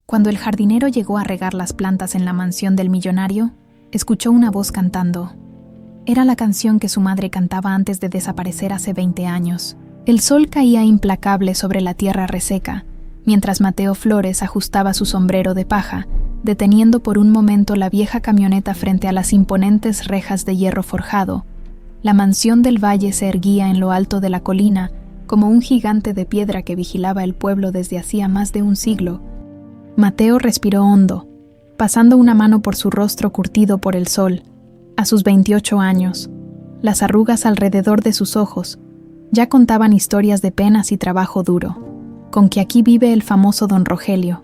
Cuando el jardinero llegó a regar las plantas en la mansión del millonario, escuchó una voz cantando. Era la canción que su madre cantaba antes de desaparecer hace 20 años. El sol caía implacable sobre la tierra reseca, mientras Mateo Flores ajustaba su sombrero de paja, deteniendo por un momento la vieja camioneta frente a las imponentes rejas de hierro forjado. La mansión del valle se erguía en lo alto de la colina, como un gigante de piedra que vigilaba el pueblo desde hacía más de un siglo. Mateo respiró hondo, pasando una mano por su rostro curtido por el sol. A sus 28 años, las arrugas alrededor de sus ojos ya contaban historias de penas y trabajo duro. «Con que aquí vive el famoso don Rogelio»,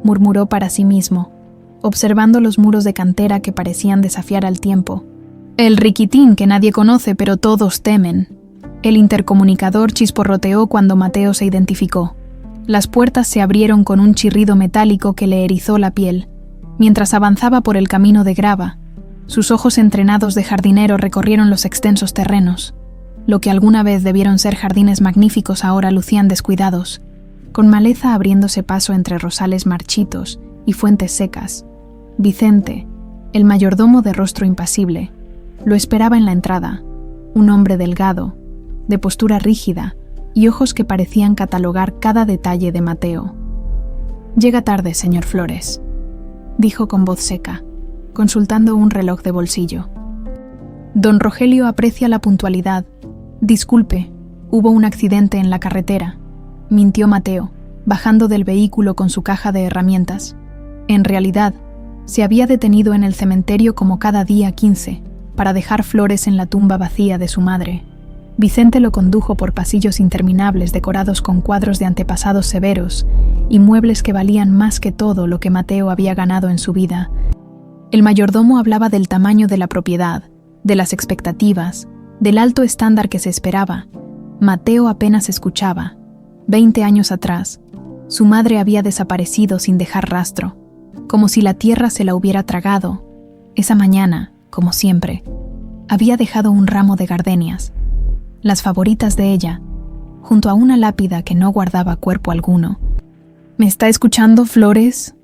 murmuró para sí mismo, observando los muros de cantera que parecían desafiar al tiempo. «El riquitín que nadie conoce pero todos temen». El intercomunicador chisporroteó cuando Mateo se identificó. Las puertas se abrieron con un chirrido metálico que le erizó la piel. Mientras avanzaba por el camino de grava, sus ojos entrenados de jardinero recorrieron los extensos terrenos. Lo que alguna vez debieron ser jardines magníficos ahora lucían descuidados, con maleza abriéndose paso entre rosales marchitos y fuentes secas. Vicente, el mayordomo de rostro impasible, lo esperaba en la entrada, un hombre delgado, de postura rígida y ojos que parecían catalogar cada detalle de Mateo. «Llega tarde, señor Flores», dijo con voz seca, consultando un reloj de bolsillo. «Don Rogelio aprecia la puntualidad. Disculpe, hubo un accidente en la carretera», mintió Mateo, bajando del vehículo con su caja de herramientas. En realidad, se había detenido en el cementerio como cada día 15, para dejar flores en la tumba vacía de su madre. Vicente lo condujo por pasillos interminables decorados con cuadros de antepasados severos y muebles que valían más que todo lo que Mateo había ganado en su vida. El mayordomo hablaba del tamaño de la propiedad, de las expectativas, del alto estándar que se esperaba. Mateo apenas escuchaba. 20 años atrás, su madre había desaparecido sin dejar rastro, como si la tierra se la hubiera tragado. Esa mañana, como siempre, había dejado un ramo de gardenias, las favoritas de ella, junto a una lápida que no guardaba cuerpo alguno. «¿Me está escuchando, Flores?».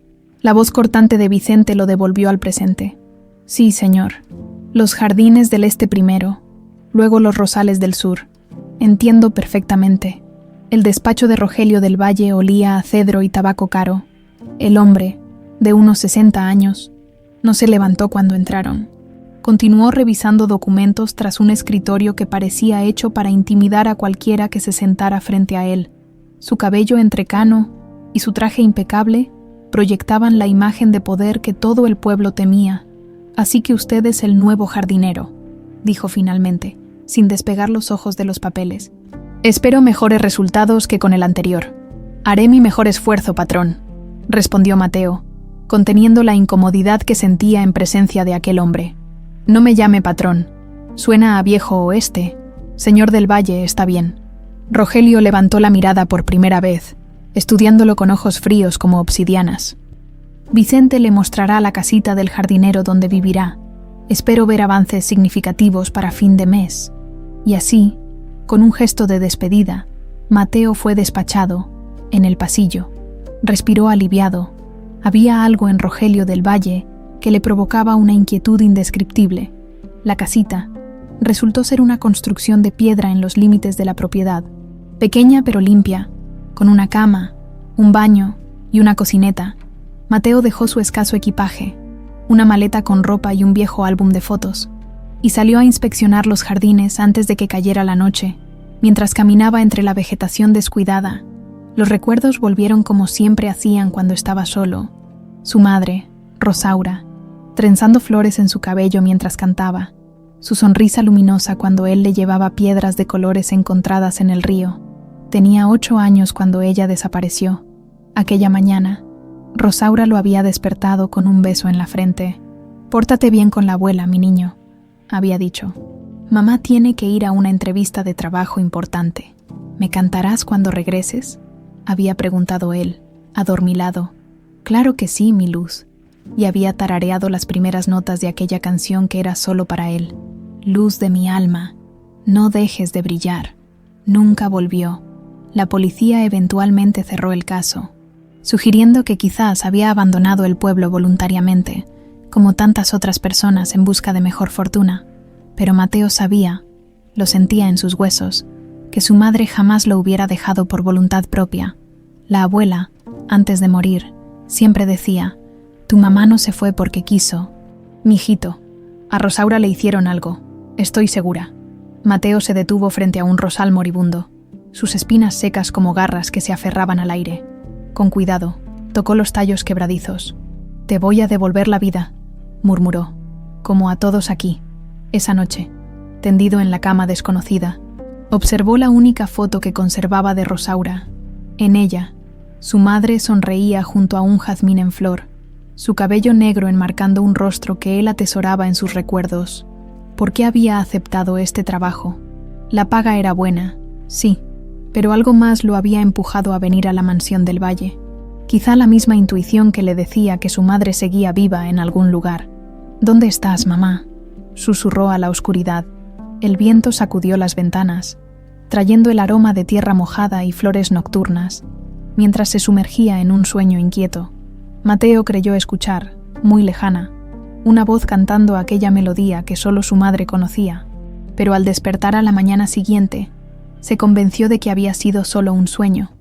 La voz cortante de Vicente lo devolvió al presente. «Sí, señor. Los jardines del este primero, luego los rosales del sur. Entiendo perfectamente». El despacho de Rogelio del Valle olía a cedro y tabaco caro. El hombre, de unos 60 años, no se levantó cuando entraron. Continuó revisando documentos tras un escritorio que parecía hecho para intimidar a cualquiera que se sentara frente a él. Su cabello entrecano y su traje impecable proyectaban la imagen de poder que todo el pueblo temía. «Así que usted es el nuevo jardinero», dijo finalmente, sin despegar los ojos de los papeles. «Espero mejores resultados que con el anterior». «Haré mi mejor esfuerzo, patrón», respondió Mateo, conteniendo la incomodidad que sentía en presencia de aquel hombre. «No me llame patrón. Suena a viejo oeste. Señor del Valle, está bien». Rogelio levantó la mirada por primera vez, estudiándolo con ojos fríos como obsidianas. «Vicente le mostrará la casita del jardinero donde vivirá. Espero ver avances significativos para fin de mes». Y así, con un gesto de despedida, Mateo fue despachado. En el pasillo, respiró aliviado. Había algo en Rogelio del Valle que le provocaba una inquietud indescriptible. La casita resultó ser una construcción de piedra en los límites de la propiedad, pequeña pero limpia, con una cama, un baño y una cocineta. Mateo dejó su escaso equipaje, una maleta con ropa y un viejo álbum de fotos, y salió a inspeccionar los jardines antes de que cayera la noche. Mientras caminaba entre la vegetación descuidada, los recuerdos volvieron como siempre hacían cuando estaba solo. Su madre, Rosaura, trenzando flores en su cabello mientras cantaba, su sonrisa luminosa cuando él le llevaba piedras de colores encontradas en el río. Tenía 8 años cuando ella desapareció. Aquella mañana, Rosaura lo había despertado con un beso en la frente. «Pórtate bien con la abuela, mi niño», había dicho. «Mamá tiene que ir a una entrevista de trabajo importante. ¿Me cantarás cuando regreses?», había preguntado él, adormilado. «Claro que sí, mi luz», y había tarareado las primeras notas de aquella canción que era solo para él. «Luz de mi alma, no dejes de brillar». Nunca volvió. La policía eventualmente cerró el caso. sugiriendo que quizás había abandonado el pueblo voluntariamente, como tantas otras personas en busca de mejor fortuna. Pero Mateo sabía, lo sentía en sus huesos, que su madre jamás lo hubiera dejado por voluntad propia. La abuela, antes de morir, siempre decía: «Tu mamá no se fue porque quiso». «Mijito, a Rosaura le hicieron algo, estoy segura». Mateo se detuvo frente a un rosal moribundo, sus espinas secas como garras que se aferraban al aire. Con cuidado, tocó los tallos quebradizos. «Te voy a devolver la vida», murmuró, «como a todos aquí». Esa noche, tendido en la cama desconocida, observó la única foto que conservaba de Rosaura. En ella, su madre sonreía junto a un jazmín en flor, su cabello negro enmarcando un rostro que él atesoraba en sus recuerdos. ¿Por qué había aceptado este trabajo? La paga era buena, sí, pero algo más lo había empujado a venir a la mansión del valle. Quizá la misma intuición que le decía que su madre seguía viva en algún lugar. «¿Dónde estás, mamá?», susurró a la oscuridad. El viento sacudió las ventanas, trayendo el aroma de tierra mojada y flores nocturnas, mientras se sumergía en un sueño inquieto. Mateo creyó escuchar, muy lejana, una voz cantando aquella melodía que solo su madre conocía, pero al despertar a la mañana siguiente, se convenció de que había sido solo un sueño,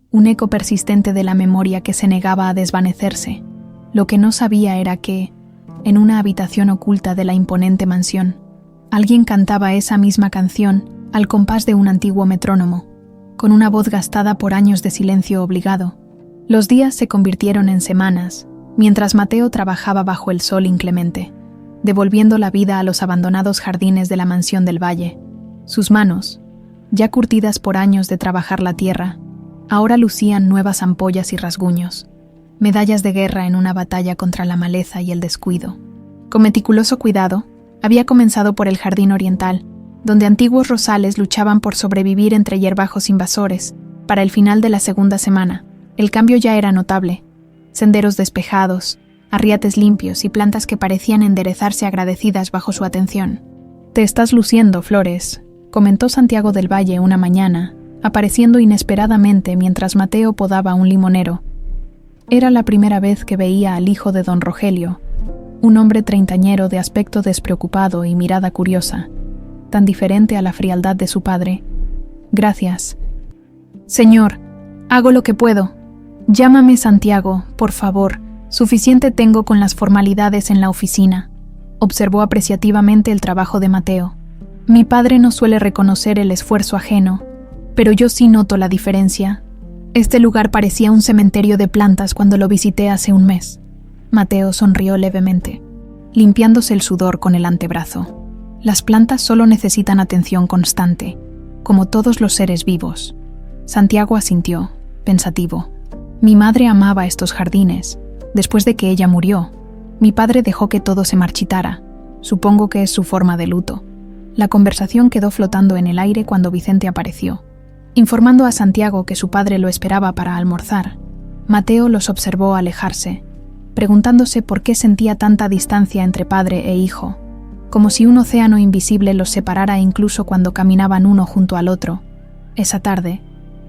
un eco persistente de la memoria que se negaba a desvanecerse. Lo que no sabía era que, en una habitación oculta de la imponente mansión, alguien cantaba esa misma canción al compás de un antiguo metrónomo, con una voz gastada por años de silencio obligado. Los días se convirtieron en semanas, mientras Mateo trabajaba bajo el sol inclemente, devolviendo la vida a los abandonados jardines de la mansión del valle. Sus manos, ya curtidas por años de trabajar la tierra, ahora lucían nuevas ampollas y rasguños, medallas de guerra en una batalla contra la maleza y el descuido. Con meticuloso cuidado, había comenzado por el jardín oriental, donde antiguos rosales luchaban por sobrevivir entre hierbajos invasores. Para el final de la segunda semana, el cambio ya era notable. Senderos despejados, arriates limpios y plantas que parecían enderezarse agradecidas bajo su atención. «Te estás luciendo, Flores», comentó Santiago del Valle una mañana, apareciendo inesperadamente mientras Mateo podaba un limonero. Era la primera vez que veía al hijo de don Rogelio, un hombre treintañero de aspecto despreocupado y mirada curiosa, tan diferente a la frialdad de su padre. «Gracias». «Señor, hago lo que puedo. Llámame Santiago, por favor. Suficiente tengo con las formalidades en la oficina», observó apreciativamente el trabajo de Mateo. «Mi padre no suele reconocer el esfuerzo ajeno, pero yo sí noto la diferencia. Este lugar parecía un cementerio de plantas cuando lo visité hace un mes». Mateo sonrió levemente, limpiándose el sudor con el antebrazo. «Las plantas solo necesitan atención constante, como todos los seres vivos». Santiago asintió, pensativo. «Mi madre amaba estos jardines. Después de que ella murió, mi padre dejó que todo se marchitara. Supongo que es su forma de luto». La conversación quedó flotando en el aire cuando Vicente apareció, informando a Santiago que su padre lo esperaba para almorzar. Mateo los observó alejarse, preguntándose por qué sentía tanta distancia entre padre e hijo, como si un océano invisible los separara incluso cuando caminaban uno junto al otro. Esa tarde,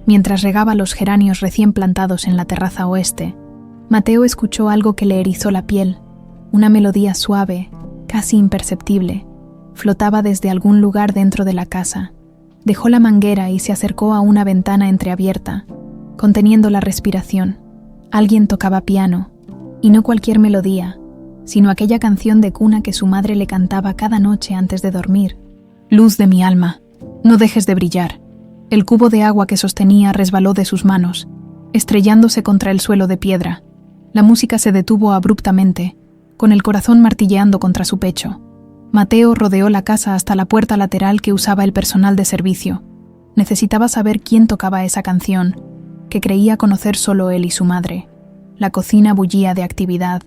mientras regaba los geranios recién plantados en la terraza oeste, Mateo escuchó algo que le erizó la piel, una melodía suave, casi imperceptible. Flotaba desde algún lugar dentro de la casa. Dejó la manguera y se acercó a una ventana entreabierta, conteniendo la respiración. Alguien tocaba piano, y no cualquier melodía, sino aquella canción de cuna que su madre le cantaba cada noche antes de dormir. «Luz de mi alma, no dejes de brillar». El cubo de agua que sostenía resbaló de sus manos, estrellándose contra el suelo de piedra. La música se detuvo abruptamente, con el corazón martilleando contra su pecho. Mateo rodeó la casa hasta la puerta lateral que usaba el personal de servicio. Necesitaba saber quién tocaba esa canción, que creía conocer solo él y su madre. La cocina bullía de actividad.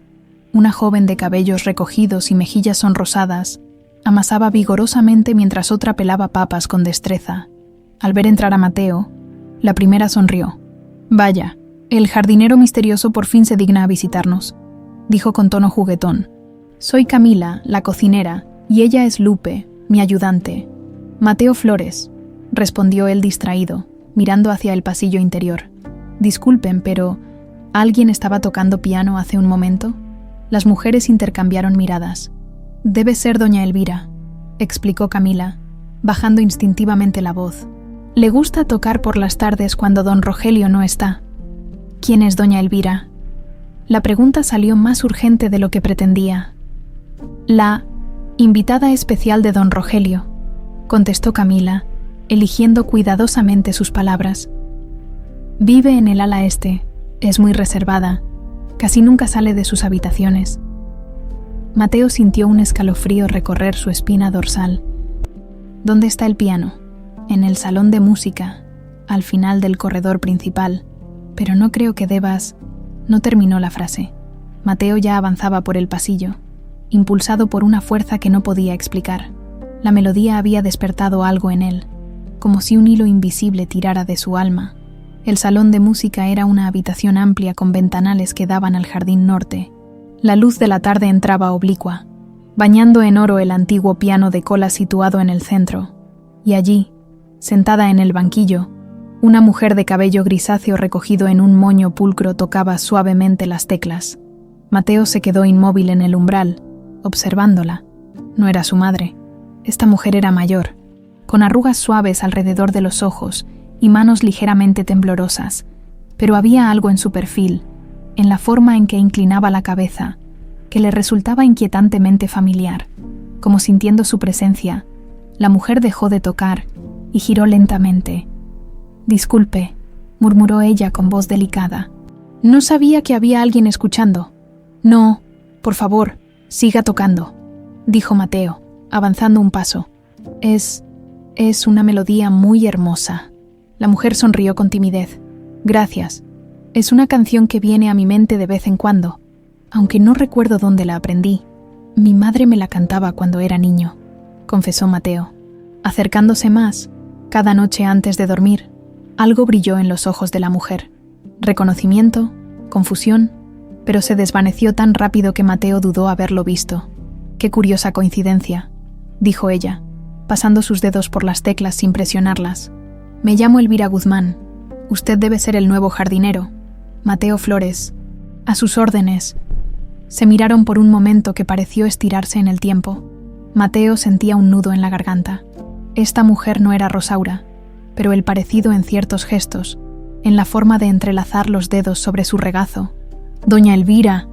Una joven de cabellos recogidos y mejillas sonrosadas amasaba vigorosamente mientras otra pelaba papas con destreza. Al ver entrar a Mateo, la primera sonrió. «Vaya, el jardinero misterioso por fin se digna a visitarnos», dijo con tono juguetón. «Soy Camila, la cocinera, y ella es Lupe, mi ayudante». «Mateo Flores», respondió él distraído, mirando hacia el pasillo interior. «Disculpen, pero ¿Alguien estaba tocando piano hace un momento? Las mujeres intercambiaron miradas. Debe ser doña Elvira, explicó Camila, bajando instintivamente la voz. Le gusta tocar por las tardes cuando don Rogelio no está. ¿Quién es doña Elvira? La pregunta salió más urgente de lo que pretendía. La invitada especial de don Rogelio, contestó Camila, eligiendo cuidadosamente sus palabras. Vive en el ala este, es muy reservada, casi nunca sale de sus habitaciones. Mateo sintió un escalofrío recorrer su espina dorsal. ¿Dónde está el piano? En el salón de música, al final del corredor principal, pero no creo que debas... No terminó la frase. Mateo ya avanzaba por el pasillo, impulsado por una fuerza que no podía explicar. La melodía había despertado algo en él, como si un hilo invisible tirara de su alma. El salón de música era una habitación amplia con ventanales que daban al jardín norte. La luz de la tarde entraba oblicua, bañando en oro el antiguo piano de cola situado en el centro, y allí, sentada en el banquillo, una mujer de cabello grisáceo recogido en un moño pulcro tocaba suavemente las teclas. Mateo se quedó inmóvil en el umbral, observándola. No era su madre. Esta mujer era mayor, con arrugas suaves alrededor de los ojos y manos ligeramente temblorosas, pero había algo en su perfil, en la forma en que inclinaba la cabeza, que le resultaba inquietantemente familiar. Como sintiendo su presencia, la mujer dejó de tocar y giró lentamente. «Disculpe», murmuró ella con voz delicada. «No sabía que había alguien escuchando». «No, por favor, siga tocando», dijo Mateo, avanzando un paso. Es una melodía muy hermosa». La mujer sonrió con timidez. «Gracias. Es una canción que viene a mi mente de vez en cuando, aunque no recuerdo dónde la aprendí. Mi madre me la cantaba cuando era niño», confesó Mateo. Acercándose más, cada noche antes de dormir, algo brilló en los ojos de la mujer. Reconocimiento, confusión, pero se desvaneció tan rápido que Mateo dudó haberlo visto. «Qué curiosa coincidencia», dijo ella, pasando sus dedos por las teclas sin presionarlas. «Me llamo Elvira Guzmán. Usted debe ser el nuevo jardinero. Mateo Flores. A sus órdenes». Se miraron por un momento que pareció estirarse en el tiempo. Mateo sentía un nudo en la garganta. Esta mujer no era Rosaura, pero el parecido en ciertos gestos, en la forma de entrelazar los dedos sobre su regazo. «Doña Elvira».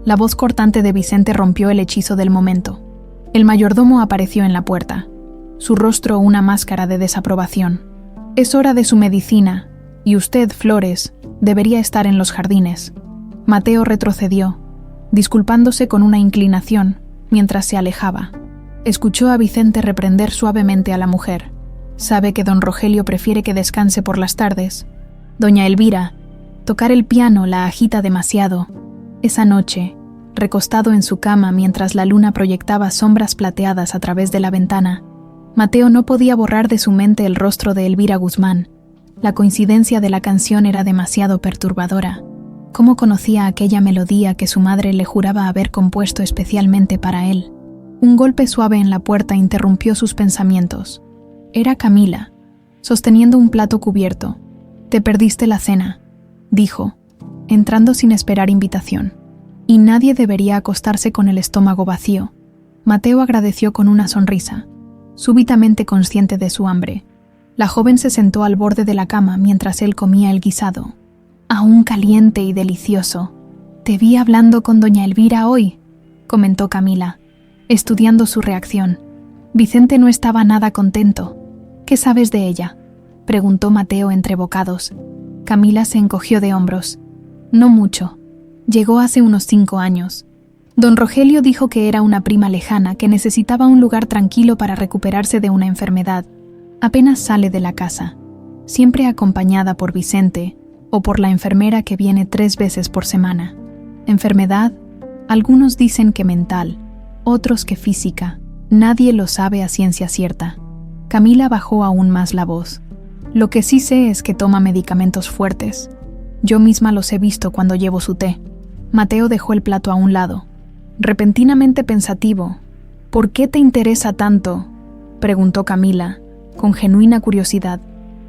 La voz cortante de Vicente rompió el hechizo del momento. El mayordomo apareció en la puerta, su rostro una máscara de desaprobación. «Es hora de su medicina, y usted, Flores, debería estar en los jardines». Mateo retrocedió, disculpándose con una inclinación, mientras se alejaba. Escuchó a Vicente reprender suavemente a la mujer. «Sabe que don Rogelio prefiere que descanse por las tardes. Doña Elvira, tocar el piano la agita demasiado». Esa noche, recostado en su cama mientras la luna proyectaba sombras plateadas a través de la ventana, Mateo no podía borrar de su mente el rostro de Elvira Guzmán. La coincidencia de la canción era demasiado perturbadora. ¿Cómo conocía aquella melodía que su madre le juraba haber compuesto especialmente para él? Un golpe suave en la puerta interrumpió sus pensamientos. Era Camila, sosteniendo un plato cubierto. «Te perdiste la cena», dijo, entrando sin esperar invitación. «Y nadie debería acostarse con el estómago vacío». Mateo agradeció con una sonrisa, súbitamente consciente de su hambre. La joven se sentó al borde de la cama mientras él comía el guisado. «Aún caliente y delicioso. Te vi hablando con doña Elvira hoy», comentó Camila, estudiando su reacción. Vicente no estaba nada contento. «¿Qué sabes de ella?», preguntó Mateo entre bocados. Camila se encogió de hombros. «No mucho. Llegó hace unos 5 años. Don Rogelio dijo que era una prima lejana que necesitaba un lugar tranquilo para recuperarse de una enfermedad. Apenas sale de la casa, siempre acompañada por Vicente o por la enfermera que viene 3 veces por semana. Enfermedad, algunos dicen que mental, otros que física. Nadie lo sabe a ciencia cierta». Camila bajó aún más la voz. «Lo que sí sé es que toma medicamentos fuertes. Yo misma los he visto cuando llevo su té». Mateo dejó el plato a un lado, repentinamente pensativo. «¿Por qué te interesa tanto?», preguntó Camila, con genuina curiosidad.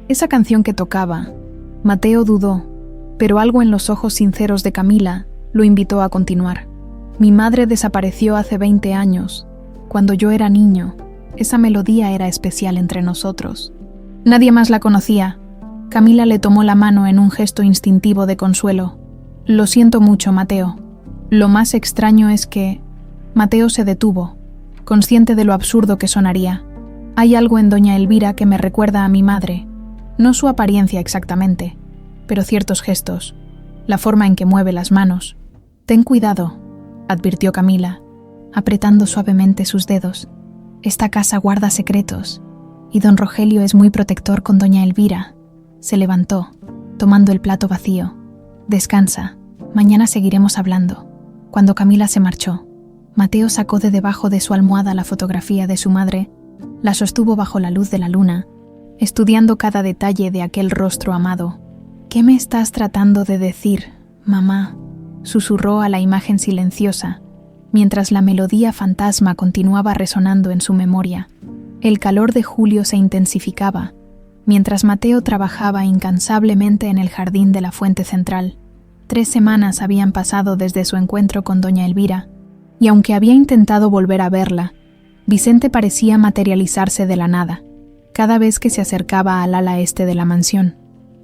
«Esa canción que tocaba». Mateo dudó. pero algo en los ojos sinceros de Camila lo invitó a continuar. Mi madre desapareció hace 20 años. Cuando yo era niño, esa melodía era especial entre nosotros. Nadie más la conocía. Camila le tomó la mano en un gesto instintivo de consuelo. Lo siento mucho, Mateo. Lo más extraño es que... Mateo se detuvo, consciente de lo absurdo que sonaría. Hay algo en doña Elvira que me recuerda a mi madre. No su apariencia exactamente, pero ciertos gestos, la forma en que mueve las manos. Ten cuidado, advirtió Camila, apretando suavemente sus dedos. Esta casa guarda secretos, y don Rogelio es muy protector con doña Elvira. Se levantó, tomando el plato vacío. Descansa, mañana seguiremos hablando. Cuando Camila se marchó, Mateo sacó de debajo de su almohada la fotografía de su madre, la sostuvo bajo la luz de la luna, estudiando cada detalle de aquel rostro amado. «¿Qué me estás tratando de decir, mamá?», susurró a la imagen silenciosa, mientras la melodía fantasma continuaba resonando en su memoria. El calor de julio se intensificaba, mientras Mateo trabajaba incansablemente en el jardín de la fuente central. 3 semanas habían pasado desde su encuentro con doña Elvira, y aunque había intentado volver a verla, Vicente parecía materializarse de la nada, cada vez que se acercaba al ala este de la mansión.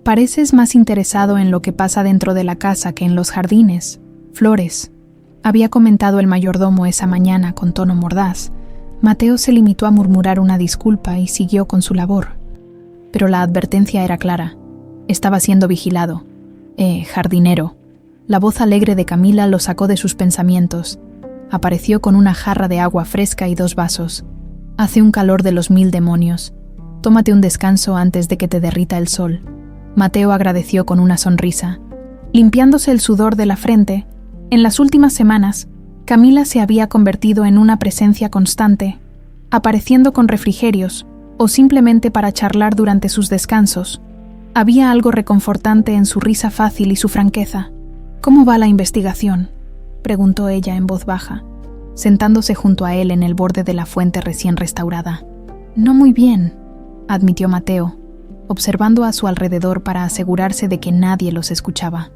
«Pareces más interesado en lo que pasa dentro de la casa que en los jardines, Flores», había comentado el mayordomo esa mañana con tono mordaz. Mateo se limitó a murmurar una disculpa y siguió con su labor. Pero la advertencia era clara. Estaba siendo vigilado. Jardinero». La voz alegre de Camila lo sacó de sus pensamientos. Apareció con una jarra de agua fresca y 2 vasos. «Hace un calor de los 1000 demonios. Tómate un descanso antes de que te derrita el sol». Mateo agradeció con una sonrisa. Limpiándose el sudor de la frente, en las últimas semanas, Camila se había convertido en una presencia constante, apareciendo con refrigerios o simplemente para charlar durante sus descansos. Había algo reconfortante en su risa fácil y su franqueza. «¿Cómo va la investigación?», preguntó ella en voz baja, sentándose junto a él en el borde de la fuente recién restaurada. «No muy bien», admitió Mateo, observando a su alrededor para asegurarse de que nadie los escuchaba.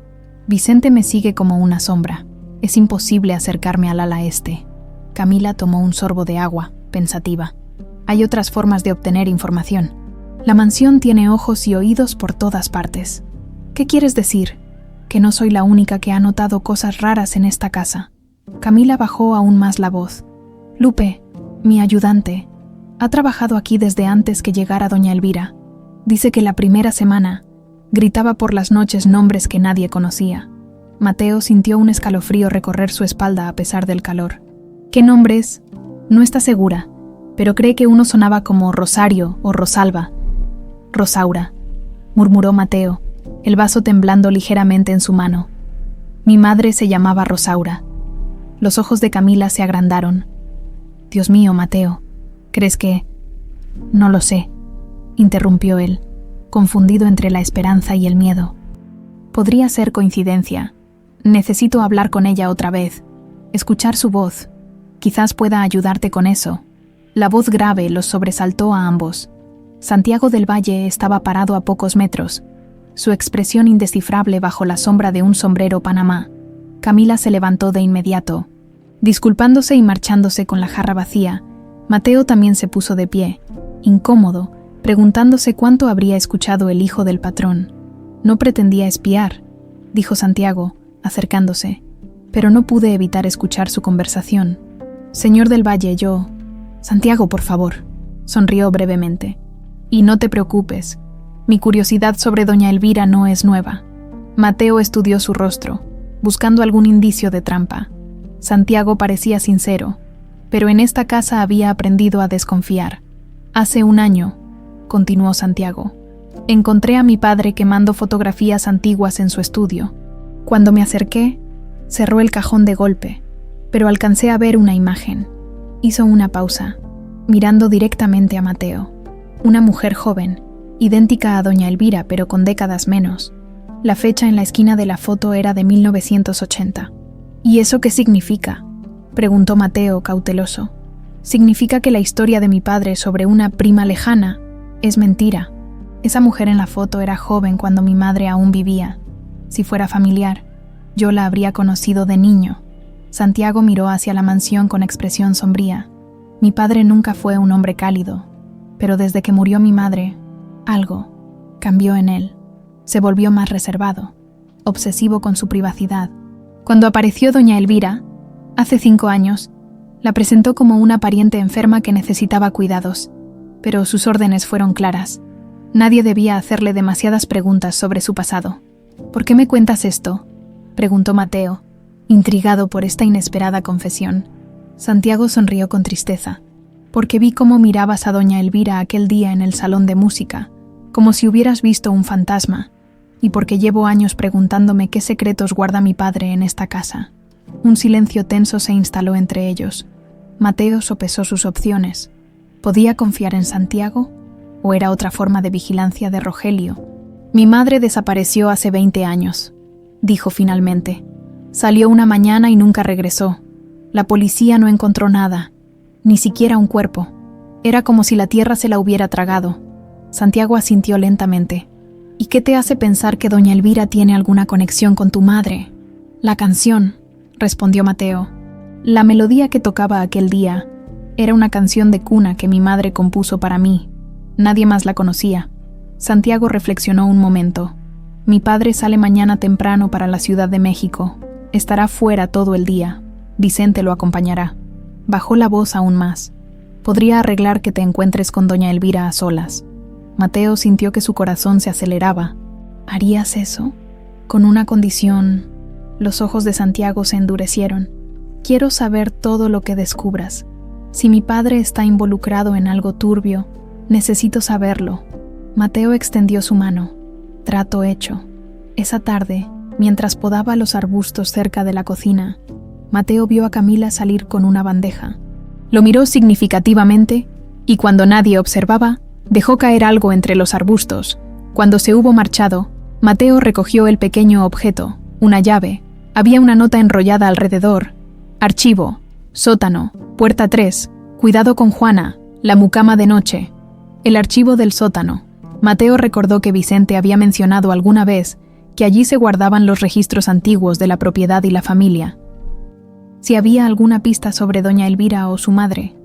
«Vicente me sigue como una sombra. Es imposible acercarme al ala este». Camila tomó un sorbo de agua, pensativa. «Hay otras formas de obtener información. La mansión tiene ojos y oídos por todas partes». «¿Qué quieres decir? ¿Que no soy la única que ha notado cosas raras en esta casa?». Camila bajó aún más la voz. «Lupe, mi ayudante, ha trabajado aquí desde antes que llegara doña Elvira. Dice que la primera semana gritaba por las noches nombres que nadie conocía». Mateo sintió un escalofrío recorrer su espalda a pesar del calor. «¿Qué nombres?». «No está segura, pero cree que uno sonaba como Rosario o Rosalba». «Rosaura», murmuró Mateo, el vaso temblando ligeramente en su mano. «Mi madre se llamaba Rosaura». Los ojos de Camila se agrandaron. «Dios mío, Mateo, ¿crees que...?» «No lo sé», interrumpió él, confundido entre la esperanza y el miedo. «Podría ser coincidencia. Necesito hablar con ella otra vez, escuchar su voz. Quizás pueda ayudarte con eso». La voz grave los sobresaltó a ambos. Santiago del Valle estaba parado a pocos metros, su expresión indescifrable bajo la sombra de un sombrero Panamá. Camila se levantó de inmediato. Disculpándose y marchándose con la jarra vacía, Mateo también se puso de pie, incómodo, preguntándose cuánto habría escuchado el hijo del patrón. «No pretendía espiar», dijo Santiago, acercándose, «pero no pude evitar escuchar su conversación». «Señor del Valle, yo...». «Santiago, por favor», sonrió brevemente. «Y no te preocupes, mi curiosidad sobre doña Elvira no es nueva». Mateo estudió su rostro, buscando algún indicio de trampa. Santiago parecía sincero, pero en esta casa había aprendido a desconfiar. «Hace 1 año», continuó Santiago, «encontré a mi padre quemando fotografías antiguas en su estudio. Cuando me acerqué, cerró el cajón de golpe, pero alcancé a ver una imagen». Hizo una pausa, mirando directamente a Mateo. Una mujer joven, idéntica a doña Elvira pero con décadas menos. La fecha en la esquina de la foto era de 1980. «¿Y eso qué significa?», preguntó Mateo, cauteloso. «Significa que la historia de mi padre sobre una prima lejana es mentira. Esa mujer en la foto era joven cuando mi madre aún vivía. Si fuera familiar, yo la habría conocido de niño. Santiago miró hacia la mansión con expresión sombría. Mi padre nunca fue un hombre cálido, pero desde que murió mi madre, algo cambió en él. Se volvió más reservado, obsesivo con su privacidad. Cuando apareció doña Elvira, hace 5 años, la presentó como una pariente enferma que necesitaba cuidados, pero sus órdenes fueron claras. Nadie debía hacerle demasiadas preguntas sobre su pasado. ¿Por qué me cuentas esto?, preguntó Mateo, intrigado por esta inesperada confesión. Santiago sonrió con tristeza, porque vi cómo mirabas a doña Elvira aquel día en el salón de música, como si hubieras visto un fantasma, y porque llevo años preguntándome qué secretos guarda mi padre en esta casa. Un silencio tenso se instaló entre ellos. Mateo sopesó sus opciones. ¿Podía confiar en Santiago? ¿O era otra forma de vigilancia de Rogelio? Mi madre desapareció hace 20 años, dijo finalmente. Salió una mañana y nunca regresó. La policía no encontró nada, ni siquiera un cuerpo. Era como si la tierra se la hubiera tragado. Santiago asintió lentamente. ¿Y qué te hace pensar que doña Elvira tiene alguna conexión con tu madre? La canción, respondió Mateo. La melodía que tocaba aquel día era una canción de cuna que mi madre compuso para mí. Nadie más la conocía. Santiago reflexionó un momento. Mi padre sale mañana temprano para la Ciudad de México. Estará fuera todo el día. Vicente lo acompañará. Bajó la voz aún más. Podría arreglar que te encuentres con doña Elvira a solas. Mateo sintió que su corazón se aceleraba. ¿Harías eso? Con una condición. Los ojos de Santiago se endurecieron. Quiero saber todo lo que descubras. Si mi padre está involucrado en algo turbio, necesito saberlo. Mateo extendió su mano. Trato hecho. Esa tarde, mientras podaba los arbustos cerca de la cocina, Mateo vio a Camila salir con una bandeja. Lo miró significativamente y cuando nadie observaba, dejó caer algo entre los arbustos. Cuando se hubo marchado, Mateo recogió el pequeño objeto, una llave. Había una nota enrollada alrededor. Archivo, sótano, puerta 3, cuidado con Juana, la mucama de noche. El archivo del sótano. Mateo recordó que Vicente había mencionado alguna vez que allí se guardaban los registros antiguos de la propiedad y la familia. Si había alguna pista sobre doña Elvira o su madre,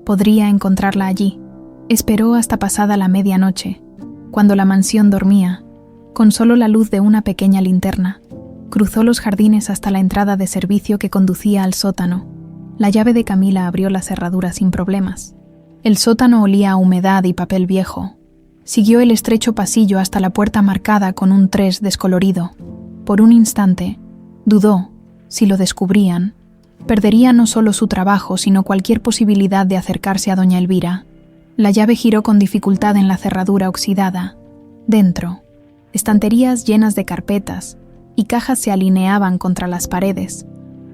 podría encontrarla allí. Esperó hasta pasada la medianoche, cuando la mansión dormía, con solo la luz de una pequeña linterna. Cruzó los jardines hasta la entrada de servicio que conducía al sótano. La llave de Camila abrió la cerradura sin problemas. El sótano olía a humedad y papel viejo. Siguió el estrecho pasillo hasta la puerta marcada con un 3 descolorido. Por un instante, dudó, si lo descubrían, perdería no solo su trabajo, sino cualquier posibilidad de acercarse a doña Elvira. La llave giró con dificultad en la cerradura oxidada. Dentro, estanterías llenas de carpetas y cajas se alineaban contra las paredes.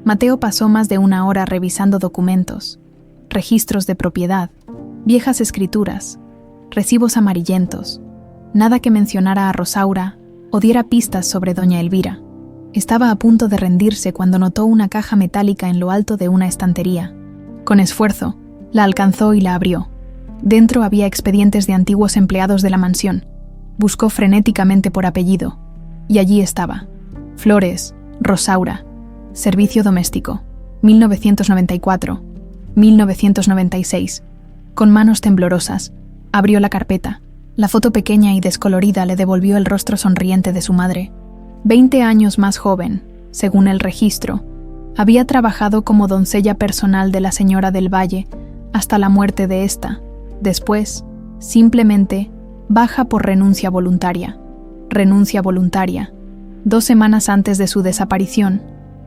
Mateo pasó más de 1 hora revisando documentos, registros de propiedad, viejas escrituras, recibos amarillentos, nada que mencionara a Rosaura o diera pistas sobre doña Elvira. Estaba a punto de rendirse cuando notó una caja metálica en lo alto de una estantería. Con esfuerzo, la alcanzó y la abrió. Dentro había expedientes de antiguos empleados de la mansión. Buscó frenéticamente por apellido, y allí estaba. Flores, Rosaura, servicio doméstico, 1994, 1996. Con manos temblorosas, abrió la carpeta. La foto pequeña y descolorida le devolvió el rostro sonriente de su madre. 20 años más joven, según el registro, había trabajado como doncella personal de la señora del Valle hasta la muerte de ésta. Después, simplemente, baja por renuncia voluntaria. Renuncia voluntaria. 2 semanas antes de su desaparición,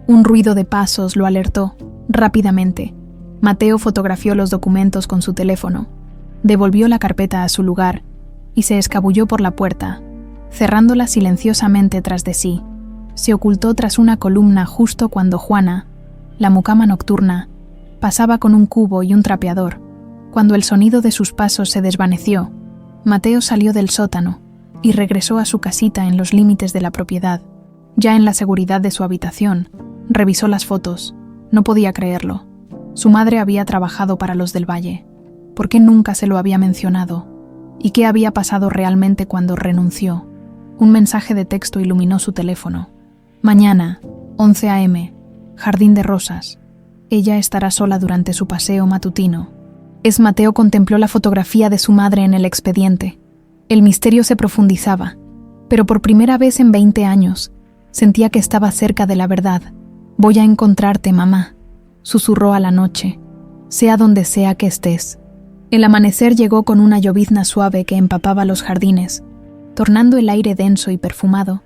un ruido de pasos lo alertó. Rápidamente, Mateo fotografió los documentos con su teléfono, devolvió la carpeta a su lugar y se escabulló por la puerta, cerrándola silenciosamente tras de sí. Se ocultó tras una columna justo cuando Juana, la mucama nocturna, pasaba con un cubo y un trapeador. Cuando el sonido de sus pasos se desvaneció, Mateo salió del sótano y regresó a su casita en los límites de la propiedad. Ya en la seguridad de su habitación, revisó las fotos. No podía creerlo. Su madre había trabajado para los del Valle. ¿Por qué nunca se lo había mencionado? ¿Y qué había pasado realmente cuando renunció? Un mensaje de texto iluminó su teléfono. Mañana, 11 a.m., Jardín de Rosas. Ella estará sola durante su paseo matutino. Mateo contempló la fotografía de su madre en el expediente. El misterio se profundizaba, pero por primera vez en 20 años, sentía que estaba cerca de la verdad. «Voy a encontrarte, mamá», susurró a la noche, «sea donde sea que estés». El amanecer llegó con una llovizna suave que empapaba los jardines, tornando el aire denso y perfumado.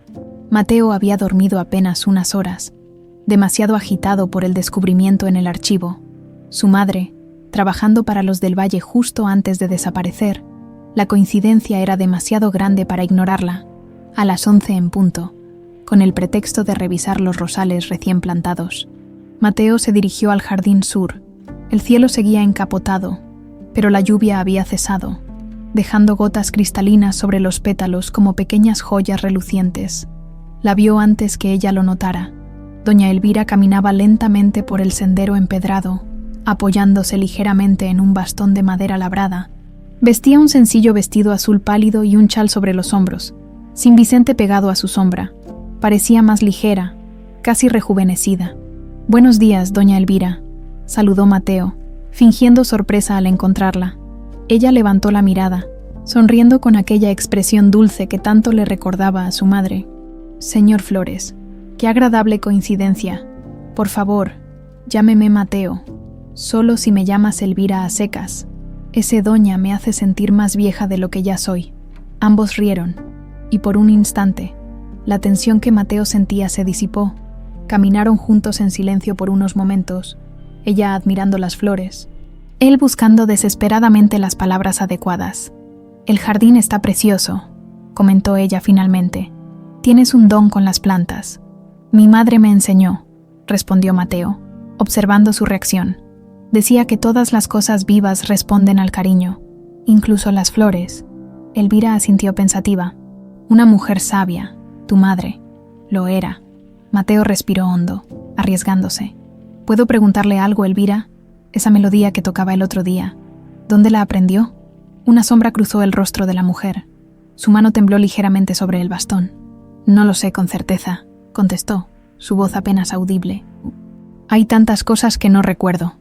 Mateo había dormido apenas unas horas, demasiado agitado por el descubrimiento en el archivo. Su madre, trabajando para los del Valle justo antes de desaparecer, la coincidencia era demasiado grande para ignorarla. A las 11 en punto, con el pretexto de revisar los rosales recién plantados, Mateo se dirigió al jardín sur. El cielo seguía encapotado, pero la lluvia había cesado, dejando gotas cristalinas sobre los pétalos como pequeñas joyas relucientes. La vio antes que ella lo notara. Doña Elvira caminaba lentamente por el sendero empedrado, apoyándose ligeramente en un bastón de madera labrada. Vestía un sencillo vestido azul pálido y un chal sobre los hombros, sin Vicente pegado a su sombra. Parecía más ligera, casi rejuvenecida. «Buenos días, doña Elvira», saludó Mateo, fingiendo sorpresa al encontrarla. Ella levantó la mirada, sonriendo con aquella expresión dulce que tanto le recordaba a su madre. «Señor Flores, qué agradable coincidencia. Por favor, llámeme Mateo. Solo si me llamas Elvira a secas. Ese doña me hace sentir más vieja de lo que ya soy». Ambos rieron, y por un instante, la tensión que Mateo sentía se disipó. Caminaron juntos en silencio por unos momentos, ella admirando las flores, él buscando desesperadamente las palabras adecuadas. «El jardín está precioso», comentó ella finalmente. «Tienes un don con las plantas». «Mi madre me enseñó», respondió Mateo, observando su reacción. «Decía que todas las cosas vivas responden al cariño, incluso las flores». Elvira asintió pensativa. «Una mujer sabia, tu madre». «Lo era». Mateo respiró hondo, arriesgándose. «¿Puedo preguntarle algo, Elvira? Esa melodía que tocaba el otro día, ¿dónde la aprendió?» Una sombra cruzó el rostro de la mujer. Su mano tembló ligeramente sobre el bastón. «No lo sé con certeza», contestó, su voz apenas audible. «Hay tantas cosas que no recuerdo».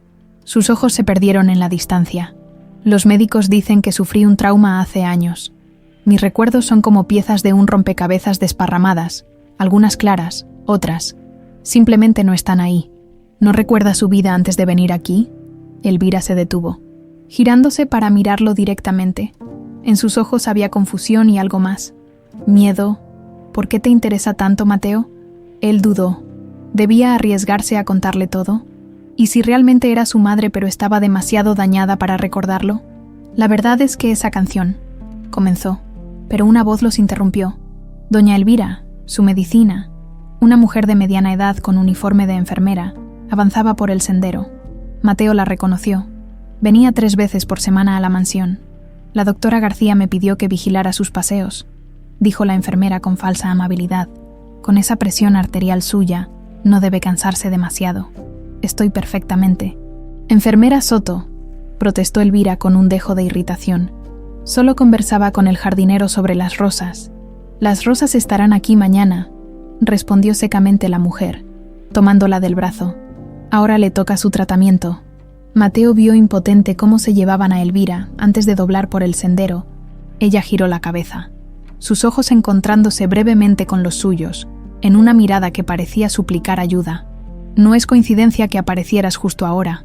Sus ojos se perdieron en la distancia. «Los médicos dicen que sufrí un trauma hace años. Mis recuerdos son como piezas de un rompecabezas desparramadas, algunas claras, otras. Simplemente no están ahí». «¿No recuerda su vida antes de venir aquí?» Elvira se detuvo, girándose para mirarlo directamente. En sus ojos había confusión y algo más. «Miedo. ¿Por qué te interesa tanto, Mateo?» Él dudó. ¿Debía arriesgarse a contarle todo? ¿Y si realmente era su madre pero estaba demasiado dañada para recordarlo? «La verdad es que esa canción», comenzó, pero una voz los interrumpió. Doña Elvira, su medicina, una mujer de mediana edad con uniforme de enfermera, avanzaba por el sendero. Mateo la reconoció. Venía 3 veces por semana a la mansión. «La doctora García me pidió que vigilara sus paseos», dijo la enfermera con falsa amabilidad. «Con esa presión arterial suya, no debe cansarse demasiado». «Estoy perfectamente». «Enfermera Soto», protestó Elvira con un dejo de irritación. «Solo conversaba con el jardinero sobre las rosas». «Las rosas estarán aquí mañana», respondió secamente la mujer, tomándola del brazo. «Ahora le toca su tratamiento». Mateo vio impotente cómo se llevaban a Elvira antes de doblar por el sendero. Ella giró la cabeza, sus ojos encontrándose brevemente con los suyos, en una mirada que parecía suplicar ayuda. «No es coincidencia que aparecieras justo ahora»,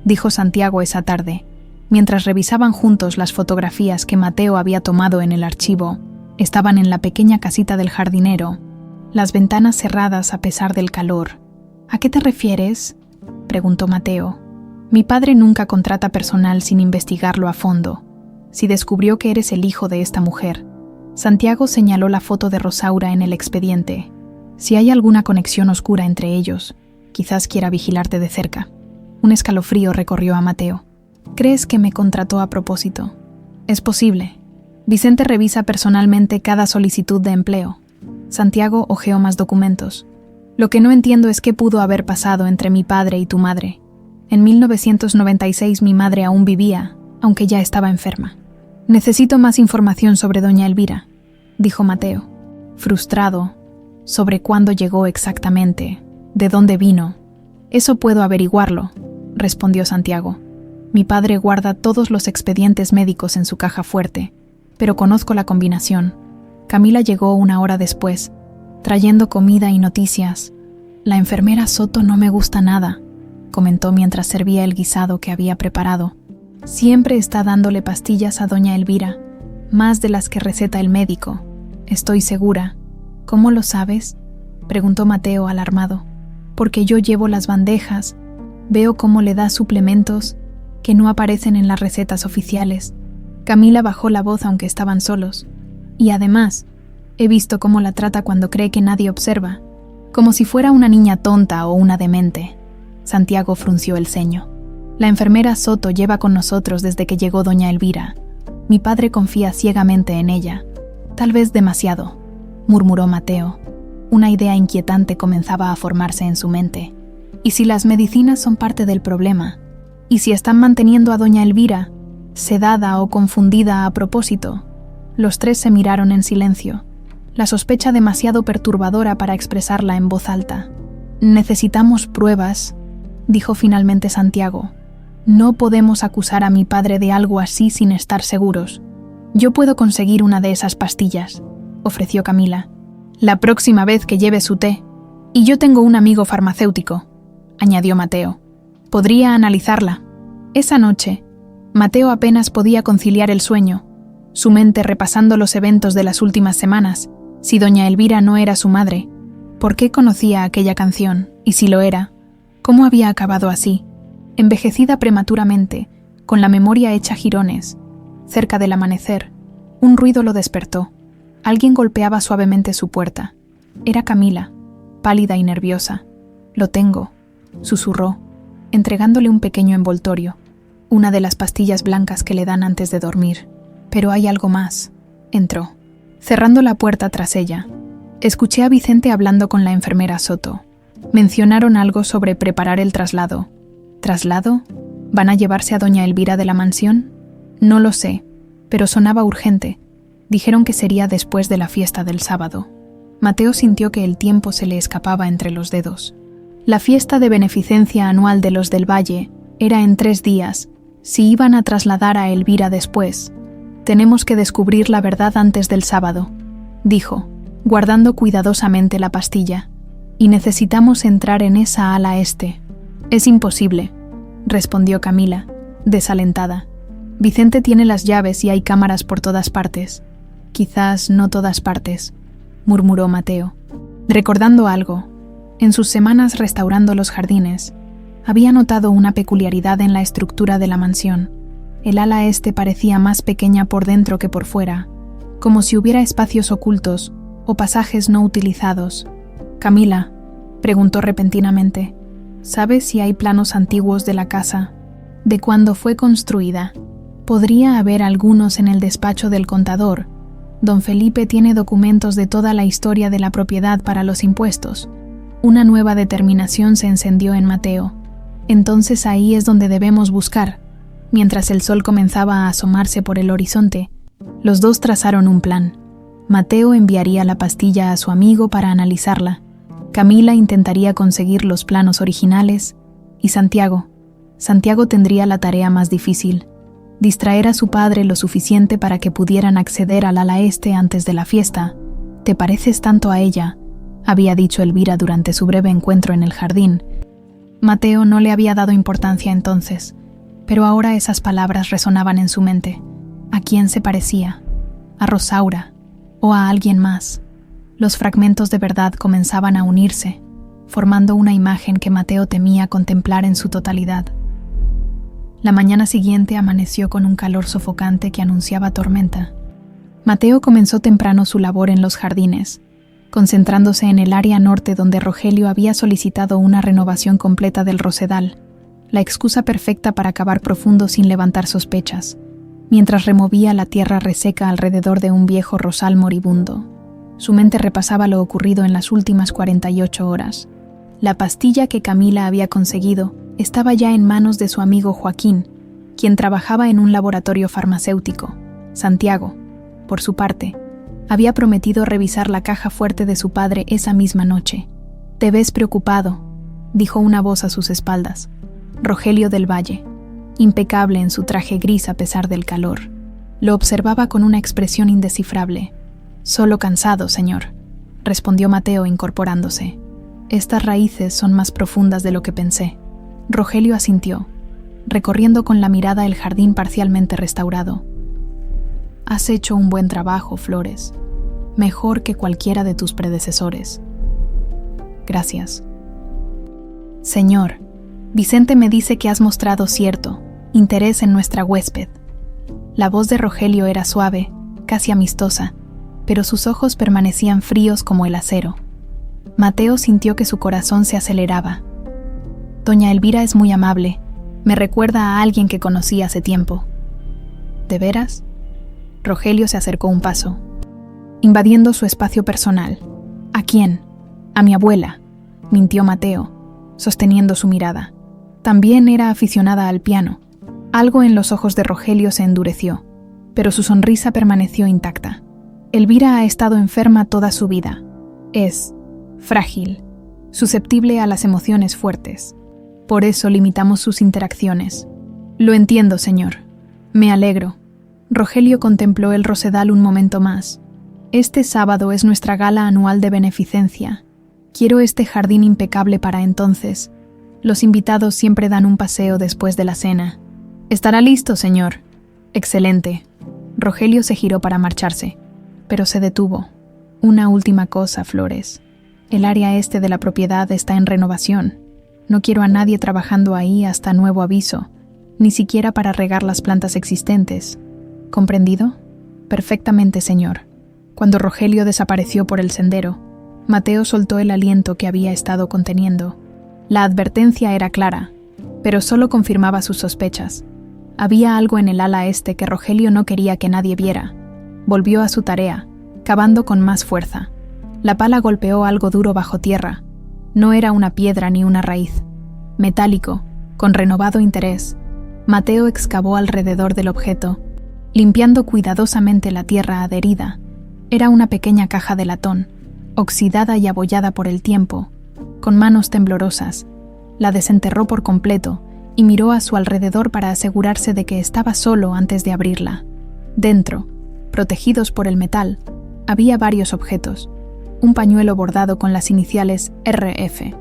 dijo Santiago esa tarde, mientras revisaban juntos las fotografías que Mateo había tomado en el archivo. Estaban en la pequeña casita del jardinero, las ventanas cerradas a pesar del calor. «¿A qué te refieres?», preguntó Mateo. «Mi padre nunca contrata personal sin investigarlo a fondo. Si descubrió que eres el hijo de esta mujer». Santiago señaló la foto de Rosaura en el expediente. «Si hay alguna conexión oscura entre ellos, quizás quiera vigilarte de cerca». Un escalofrío recorrió a Mateo. «¿Crees que me contrató a propósito?» «Es posible. Vicente revisa personalmente cada solicitud de empleo». Santiago hojeó más documentos. «Lo que no entiendo es qué pudo haber pasado entre mi padre y tu madre. En 1996 mi madre aún vivía, aunque ya estaba enferma». «Necesito más información sobre doña Elvira», dijo Mateo. Frustrado, sobre cuándo llegó exactamente, de dónde vino. Eso puedo averiguarlo, respondió Santiago. Mi padre guarda todos los expedientes médicos en su caja fuerte, pero conozco la combinación. Camila llegó 1 hora después, trayendo comida y noticias. La enfermera Soto no me gusta nada, comentó mientras servía el guisado que había preparado. Siempre está dándole pastillas a doña Elvira, más de las que receta el médico. Estoy segura. ¿Cómo lo sabes?, preguntó Mateo alarmado. Porque yo llevo las bandejas, veo cómo le da suplementos que no aparecen en las recetas oficiales. Camila bajó la voz aunque estaban solos. Y además, he visto cómo la trata cuando cree que nadie observa, como si fuera una niña tonta o una demente. Santiago frunció el ceño. La enfermera Soto lleva con nosotros desde que llegó doña Elvira. Mi padre confía ciegamente en ella. Tal vez demasiado, murmuró Mateo. Una idea inquietante comenzaba a formarse en su mente. ¿Y si las medicinas son parte del problema? ¿Y si están manteniendo a doña Elvira sedada o confundida a propósito? Los tres se miraron en silencio, la sospecha demasiado perturbadora para expresarla en voz alta. Necesitamos pruebas, dijo finalmente Santiago. No podemos acusar a mi padre de algo así sin estar seguros. Yo puedo conseguir una de esas pastillas, ofreció Camila. La próxima vez que lleve su té. Y yo tengo un amigo farmacéutico, añadió Mateo. Podría analizarla. Esa noche, Mateo apenas podía conciliar el sueño, su mente repasando los eventos de las últimas semanas. Si doña Elvira no era su madre, ¿por qué conocía aquella canción? Y si lo era, ¿cómo había acabado así? Envejecida prematuramente, con la memoria hecha jirones. Cerca del amanecer, un ruido lo despertó. Alguien golpeaba suavemente su puerta. Era Camila, pálida y nerviosa. «Lo tengo», susurró, entregándole un pequeño envoltorio, una de las pastillas blancas que le dan antes de dormir. «Pero hay algo más». Entró, cerrando la puerta tras ella. Escuché a Vicente hablando con la enfermera Soto. Mencionaron algo sobre preparar el traslado. ¿Traslado? ¿Van a llevarse a doña Elvira de la mansión? No lo sé, pero sonaba urgente. Dijeron que sería después de la fiesta del sábado. Mateo sintió que el tiempo se le escapaba entre los dedos. La fiesta de beneficencia anual de los del Valle era en 3 días, si iban a trasladar a Elvira después. Tenemos que descubrir la verdad antes del sábado, dijo, guardando cuidadosamente la pastilla. Y necesitamos entrar en esa ala este. Es imposible, respondió Camila, desalentada. Vicente tiene las llaves y hay cámaras por todas partes. Quizás no todas partes, murmuró Mateo, recordando algo. En sus semanas restaurando los jardines, había notado una peculiaridad en la estructura de la mansión. El ala este parecía más pequeña por dentro que por fuera, como si hubiera espacios ocultos o pasajes no utilizados. Camila, preguntó repentinamente, ¿sabes si hay planos antiguos de la casa? ¿De cuándo fue construida? Podría haber algunos en el despacho del contador. Don Felipe tiene documentos de toda la historia de la propiedad para los impuestos. Una nueva determinación se encendió en Mateo. Entonces ahí es donde debemos buscar. Mientras el sol comenzaba a asomarse por el horizonte, los dos trazaron un plan. Mateo enviaría la pastilla a su amigo para analizarla. Camila intentaría conseguir los planos originales y Santiago tendría la tarea más difícil, distraer a su padre lo suficiente para que pudieran acceder al ala este antes de la fiesta. «Te pareces tanto a ella», había dicho Elvira durante su breve encuentro en el jardín. Mateo no le había dado importancia entonces, pero ahora esas palabras resonaban en su mente. ¿A quién se parecía? ¿A Rosaura? ¿O a alguien más? Los fragmentos de verdad comenzaban a unirse, formando una imagen que Mateo temía contemplar en su totalidad. La mañana siguiente amaneció con un calor sofocante que anunciaba tormenta. Mateo comenzó temprano su labor en los jardines, concentrándose en el área norte donde Rogelio había solicitado una renovación completa del rosedal, la excusa perfecta para cavar profundo sin levantar sospechas, mientras removía la tierra reseca alrededor de un viejo rosal moribundo. Su mente repasaba lo ocurrido en las últimas 48 horas. La pastilla que Camila había conseguido estaba ya en manos de su amigo Joaquín, quien trabajaba en un laboratorio farmacéutico. Santiago, por su parte, Había prometido revisar la caja fuerte de su padre esa misma noche. «Te ves preocupado», dijo una voz a sus espaldas. Rogelio del Valle, impecable en su traje gris a pesar del calor, lo observaba con una expresión indescifrable. «Solo cansado, señor», respondió Mateo incorporándose. «Estas raíces son más profundas de lo que pensé». Rogelio asintió, recorriendo con la mirada el jardín parcialmente restaurado. «Has hecho un buen trabajo, Flores. Mejor que cualquiera de tus predecesores». «Gracias». «Señor, Vicente me dice que has mostrado cierto interés en nuestra huésped». La voz de Rogelio era suave, casi amistosa, pero sus ojos permanecían fríos como el acero. Mateo sintió que su corazón se aceleraba. «Doña Elvira es muy amable. Me recuerda a alguien que conocí hace tiempo». «¿De veras?» Rogelio se acercó un paso, invadiendo su espacio personal. «¿A quién?» «A mi abuela», mintió Mateo, sosteniendo su mirada. También era aficionada al piano. Algo en los ojos de Rogelio se endureció, pero su sonrisa permaneció intacta. «Elvira ha estado enferma toda su vida. Es frágil, susceptible a las emociones fuertes. Por eso limitamos sus interacciones». «Lo entiendo, señor. Me alegro». Rogelio contempló el rosedal un momento más. «Este sábado es nuestra gala anual de beneficencia. Quiero este jardín impecable para entonces. Los invitados siempre dan un paseo después de la cena». «Estará listo, señor». «Excelente». Rogelio se giró para marcharse, pero se detuvo. «Una última cosa, Flores. El área este de la propiedad está en renovación. No quiero a nadie trabajando ahí hasta nuevo aviso, ni siquiera para regar las plantas existentes. ¿Comprendido?» «Perfectamente, señor». Cuando Rogelio desapareció por el sendero, Mateo soltó el aliento que había estado conteniendo. La advertencia era clara, pero solo confirmaba sus sospechas. Había algo en el ala este que Rogelio no quería que nadie viera. Volvió a su tarea, cavando con más fuerza. La pala golpeó algo duro bajo tierra. No era una piedra ni una raíz. Metálico, con renovado interés, Mateo excavó alrededor del objeto, limpiando cuidadosamente la tierra adherida. Era una pequeña caja de latón, oxidada y abollada por el tiempo. Con manos temblorosas, la desenterró por completo y miró a su alrededor para asegurarse de que estaba solo antes de abrirla. Dentro, protegidos por el metal, había varios objetos. Un pañuelo bordado con las iniciales RF,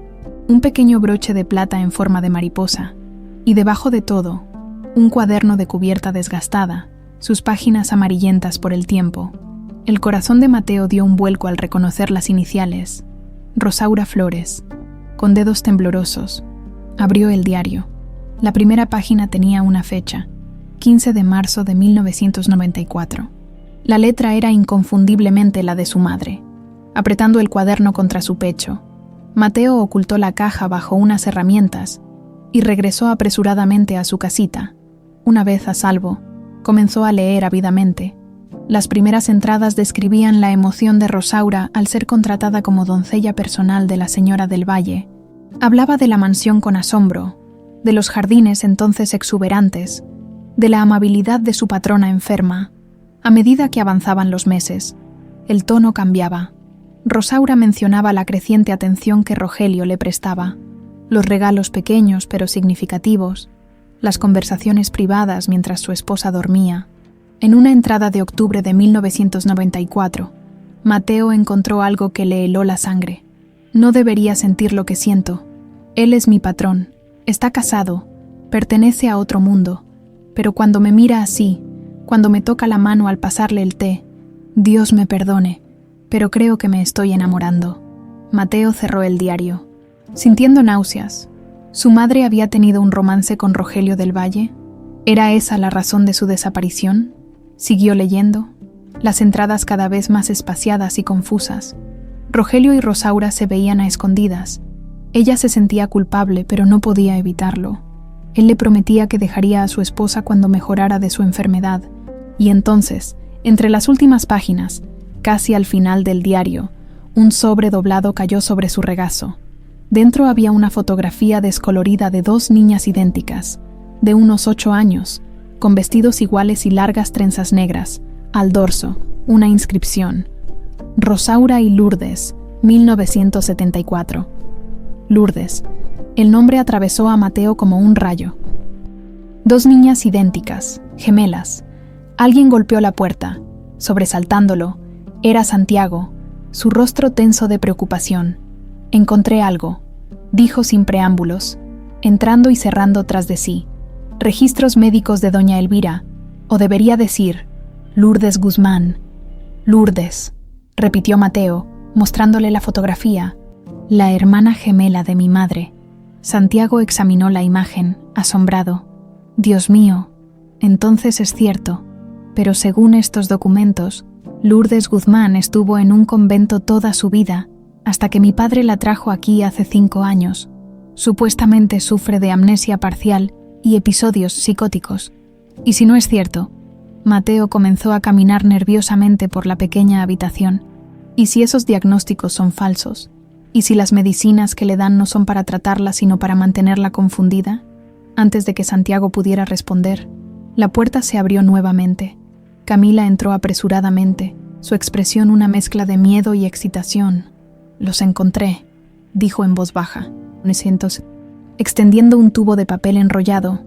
un pequeño broche de plata en forma de mariposa, y debajo de todo, un cuaderno de cubierta desgastada, sus páginas amarillentas por el tiempo. El corazón de Mateo dio un vuelco al reconocer las iniciales. Rosaura Flores. Con dedos temblorosos, abrió el diario. La primera página tenía una fecha, 15 de marzo de 1994. La letra era inconfundiblemente la de su madre. Apretando el cuaderno contra su pecho, Mateo ocultó la caja bajo unas herramientas y regresó apresuradamente a su casita. Una vez a salvo, comenzó a leer ávidamente. Las primeras entradas describían la emoción de Rosaura al ser contratada como doncella personal de la señora del Valle. Hablaba de la mansión con asombro, de los jardines entonces exuberantes, de la amabilidad de su patrona enferma. A medida que avanzaban los meses, el tono cambiaba. Rosaura mencionaba la creciente atención que Rogelio le prestaba, los regalos pequeños pero significativos, las conversaciones privadas mientras su esposa dormía. En una entrada de octubre de 1994, Mateo encontró algo que le heló la sangre. «No debería sentir lo que siento. Él es mi patrón, está casado, pertenece a otro mundo, pero cuando me mira así, cuando me toca la mano al pasarle el té, Dios me perdone, pero creo que me estoy enamorando». Mateo cerró el diario, sintiendo náuseas. ¿Su madre había tenido un romance con Rogelio del Valle? ¿Era esa la razón de su desaparición? Siguió leyendo, las entradas cada vez más espaciadas y confusas. Rogelio y Rosaura se veían a escondidas. Ella se sentía culpable, pero no podía evitarlo. Él le prometía que dejaría a su esposa cuando mejorara de su enfermedad, y entonces, entre las últimas páginas, casi al final del diario, un sobre doblado cayó sobre su regazo. Dentro había una fotografía descolorida de dos niñas idénticas, de unos 8 años, con vestidos iguales y largas trenzas negras. Al dorso, una inscripción: Rosaura y Lourdes, 1974. Lourdes. El nombre atravesó a Mateo como un rayo. 2 niñas idénticas, gemelas. Alguien golpeó la puerta, sobresaltándolo. Era Santiago, su rostro tenso de preocupación. Encontré algo, dijo sin preámbulos, entrando y cerrando tras de sí. Registros médicos de doña Elvira, o debería decir, Lourdes Guzmán. Lourdes, repitió Mateo, mostrándole la fotografía. La hermana gemela de mi madre. Santiago examinó la imagen, asombrado. Dios mío, entonces es cierto. Pero según estos documentos, Lourdes Guzmán estuvo en un convento toda su vida, hasta que mi padre la trajo aquí hace 5 años. Supuestamente sufre de amnesia parcial y episodios psicóticos. Y si no es cierto, Mateo comenzó a caminar nerviosamente por la pequeña habitación. ¿Y si esos diagnósticos son falsos? ¿Y si las medicinas que le dan no son para tratarla sino para mantenerla confundida? Antes de que Santiago pudiera responder, la puerta se abrió nuevamente. Camila entró apresuradamente, su expresión una mezcla de miedo y excitación. «Los encontré», dijo en voz baja, extendiendo un tubo de papel enrollado.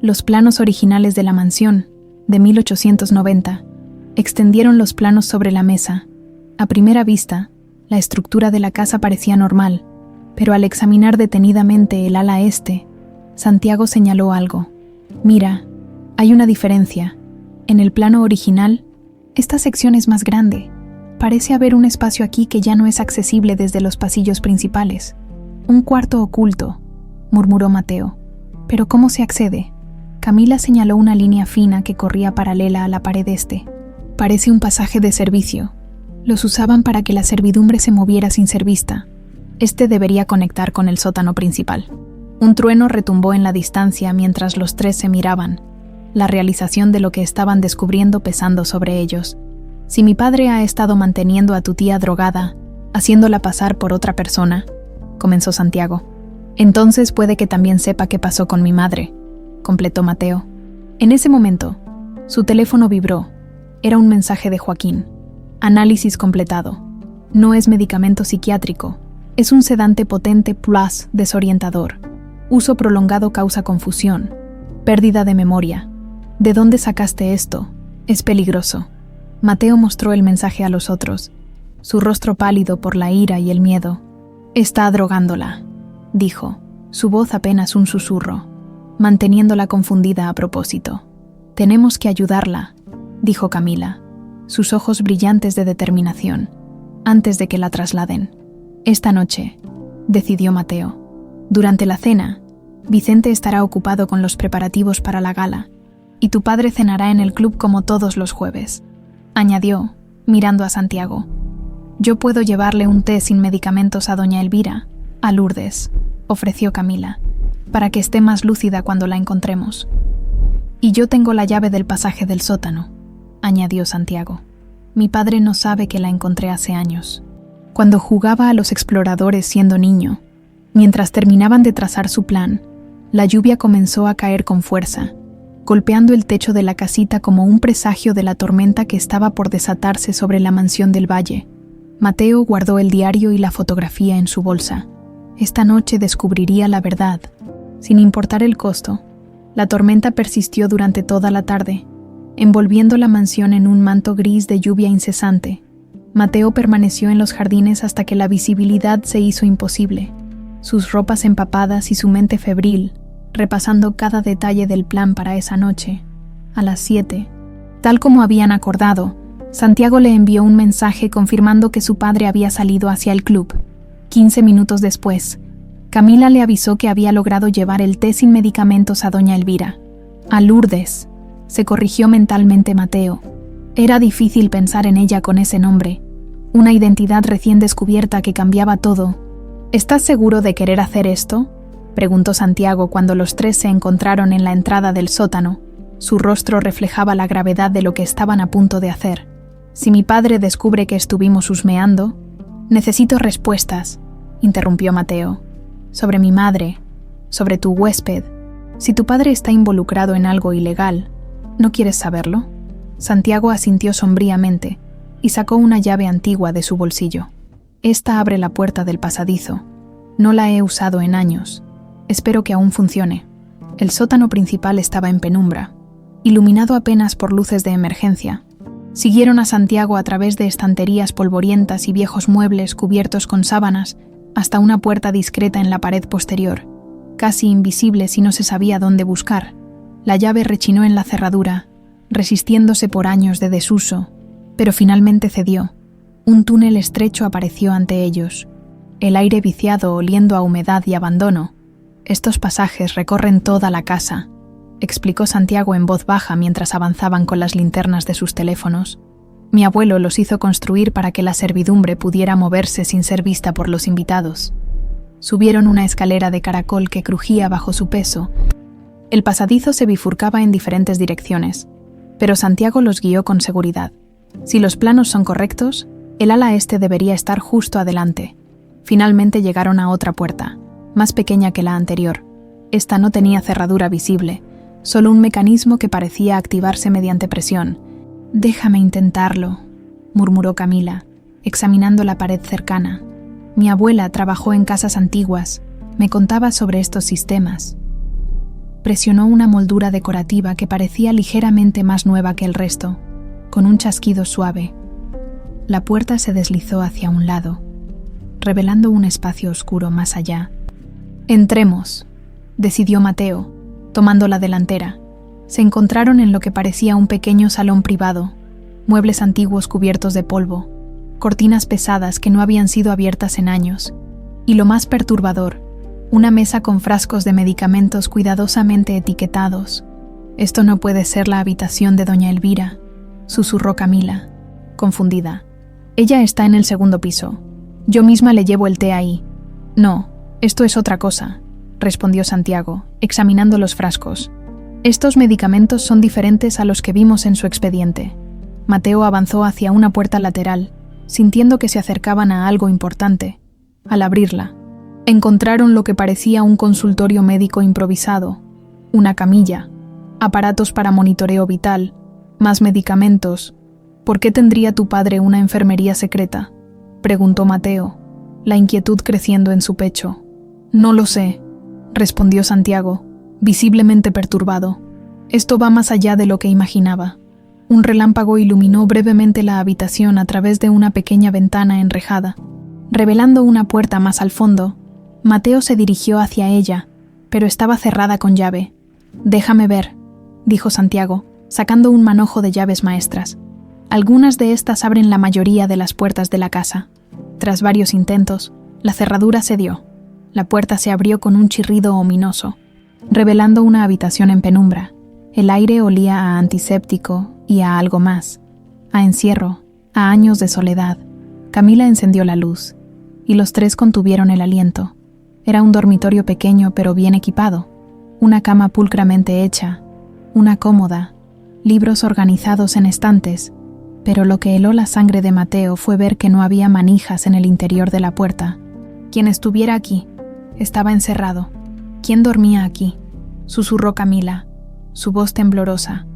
Los planos originales de la mansión, de 1890, extendieron los planos sobre la mesa. A primera vista, la estructura de la casa parecía normal, pero al examinar detenidamente el ala este, Santiago señaló algo. «Mira, hay una diferencia. En el plano original, esta sección es más grande. Parece haber un espacio aquí que ya no es accesible desde los pasillos principales. Un cuarto oculto», murmuró Mateo. «¿Pero cómo se accede?» Camila señaló una línea fina que corría paralela a la pared este. «Parece un pasaje de servicio. Los usaban para que la servidumbre se moviera sin ser vista. Este debería conectar con el sótano principal». Un trueno retumbó en la distancia mientras los 3 se miraban, la realización de lo que estaban descubriendo pesando sobre ellos. «Si mi padre ha estado manteniendo a tu tía drogada, haciéndola pasar por otra persona», comenzó Santiago. «Entonces puede que también sepa qué pasó con mi madre», completó Mateo. En ese momento, su teléfono vibró. Era un mensaje de Joaquín. «Análisis completado. No es medicamento psiquiátrico. Es un sedante potente plus desorientador. Uso prolongado causa confusión. Pérdida de memoria. ¿De dónde sacaste esto? Es peligroso». Mateo mostró el mensaje a los otros, su rostro pálido por la ira y el miedo. «Está drogándola», dijo, su voz apenas un susurro, manteniéndola confundida a propósito. «Tenemos que ayudarla», dijo Camila, sus ojos brillantes de determinación, «antes de que la trasladen». «Esta noche», decidió Mateo. «Durante la cena, Vicente estará ocupado con los preparativos para la gala, y tu padre cenará en el club como todos los jueves», añadió, mirando a Santiago. «Yo puedo llevarle un té sin medicamentos a doña Elvira, a Lourdes», ofreció Camila, «para que esté más lúcida cuando la encontremos». «Y yo tengo la llave del pasaje del sótano», añadió Santiago. «Mi padre no sabe que la encontré hace años. Cuando jugaba a los exploradores siendo niño, mientras terminaban de trazar su plan, la lluvia comenzó a caer con fuerza, golpeando el techo de la casita como un presagio de la tormenta que estaba por desatarse sobre la mansión del valle. Mateo guardó el diario y la fotografía en su bolsa. Esta noche descubriría la verdad. Sin importar el costo, la tormenta persistió durante toda la tarde, envolviendo la mansión en un manto gris de lluvia incesante. Mateo permaneció en los jardines hasta que la visibilidad se hizo imposible, sus ropas empapadas y su mente febril, repasando cada detalle del plan para esa noche. A las 7, tal como habían acordado, Santiago le envió un mensaje confirmando que su padre había salido hacia el club. 15 minutos después, Camila le avisó que había logrado llevar el té sin medicamentos a doña Elvira. A Lourdes, se corrigió mentalmente Mateo. Era difícil pensar en ella con ese nombre, una identidad recién descubierta que cambiaba todo. «¿Estás seguro de querer hacer esto?», preguntó Santiago cuando los 3 se encontraron en la entrada del sótano. Su rostro reflejaba la gravedad de lo que estaban a punto de hacer. «Si mi padre descubre que estuvimos husmeando...» «Necesito respuestas», interrumpió Mateo. «Sobre mi madre, sobre tu huésped. Si tu padre está involucrado en algo ilegal, ¿no quieres saberlo?». Santiago asintió sombríamente. y sacó una llave antigua de su bolsillo. Esta abre la puerta del pasadizo. No la he usado en años. Espero que aún funcione. El sótano principal estaba en penumbra, iluminado apenas por luces de emergencia. Siguieron a Santiago a través de estanterías polvorientas y viejos muebles cubiertos con sábanas hasta una puerta discreta en la pared posterior, casi invisible si no se sabía dónde buscar. La llave rechinó en la cerradura, resistiéndose por años de desuso, pero finalmente cedió. Un túnel estrecho apareció ante ellos, el aire viciado oliendo a humedad y abandono. Estos pasajes recorren toda la casa, explicó Santiago en voz baja mientras avanzaban con las linternas de sus teléfonos. Mi abuelo los hizo construir para que la servidumbre pudiera moverse sin ser vista por los invitados. Subieron una escalera de caracol que crujía bajo su peso. El pasadizo se bifurcaba en diferentes direcciones, pero Santiago los guió con seguridad. Si los planos son correctos, el ala este debería estar justo adelante. Finalmente llegaron a otra puerta, más pequeña que la anterior. Esta no tenía cerradura visible, solo un mecanismo que parecía activarse mediante presión. «Déjame intentarlo», murmuró Camila, examinando la pared cercana. Mi abuela trabajó en casas antiguas, me contaba sobre estos sistemas. Presionó una moldura decorativa que parecía ligeramente más nueva que el resto, con un chasquido suave. La puerta se deslizó hacia un lado, revelando un espacio oscuro más allá. «Entremos», decidió Mateo, tomando la delantera. Se encontraron en lo que parecía un pequeño salón privado, muebles antiguos cubiertos de polvo, cortinas pesadas que no habían sido abiertas en años, y lo más perturbador, una mesa con frascos de medicamentos cuidadosamente etiquetados. «Esto no puede ser la habitación de doña Elvira», susurró Camila, confundida. «Ella está en el segundo piso. Yo misma le llevo el té ahí». «No, esto es otra cosa», respondió Santiago, examinando los frascos. «Estos medicamentos son diferentes a los que vimos en su expediente». Mateo avanzó hacia una puerta lateral, sintiendo que se acercaban a algo importante. Al abrirla, encontraron lo que parecía un consultorio médico improvisado, una camilla, aparatos para monitoreo vital, más medicamentos. «¿Por qué tendría tu padre una enfermería secreta?», preguntó Mateo, la inquietud creciendo en su pecho. «No lo sé», respondió Santiago, visiblemente perturbado. «Esto va más allá de lo que imaginaba». Un relámpago iluminó brevemente la habitación a través de una pequeña ventana enrejada. Revelando una puerta más al fondo, Mateo se dirigió hacia ella, pero estaba cerrada con llave. «Déjame ver», dijo Santiago, sacando un manojo de llaves maestras. Algunas de estas abren la mayoría de las puertas de la casa. Tras varios intentos, la cerradura cedió. La puerta se abrió con un chirrido ominoso, revelando una habitación en penumbra. El aire olía a antiséptico y a algo más, a encierro, a años de soledad. Camila encendió la luz, y los tres contuvieron el aliento. Era un dormitorio pequeño pero bien equipado, una cama pulcramente hecha, una cómoda, libros organizados en estantes, pero lo que heló la sangre de Mateo fue ver que no había manijas en el interior de la puerta. «Quien estuviera aquí estaba encerrado. ¿Quién dormía aquí?», susurró Camila, su voz temblorosa.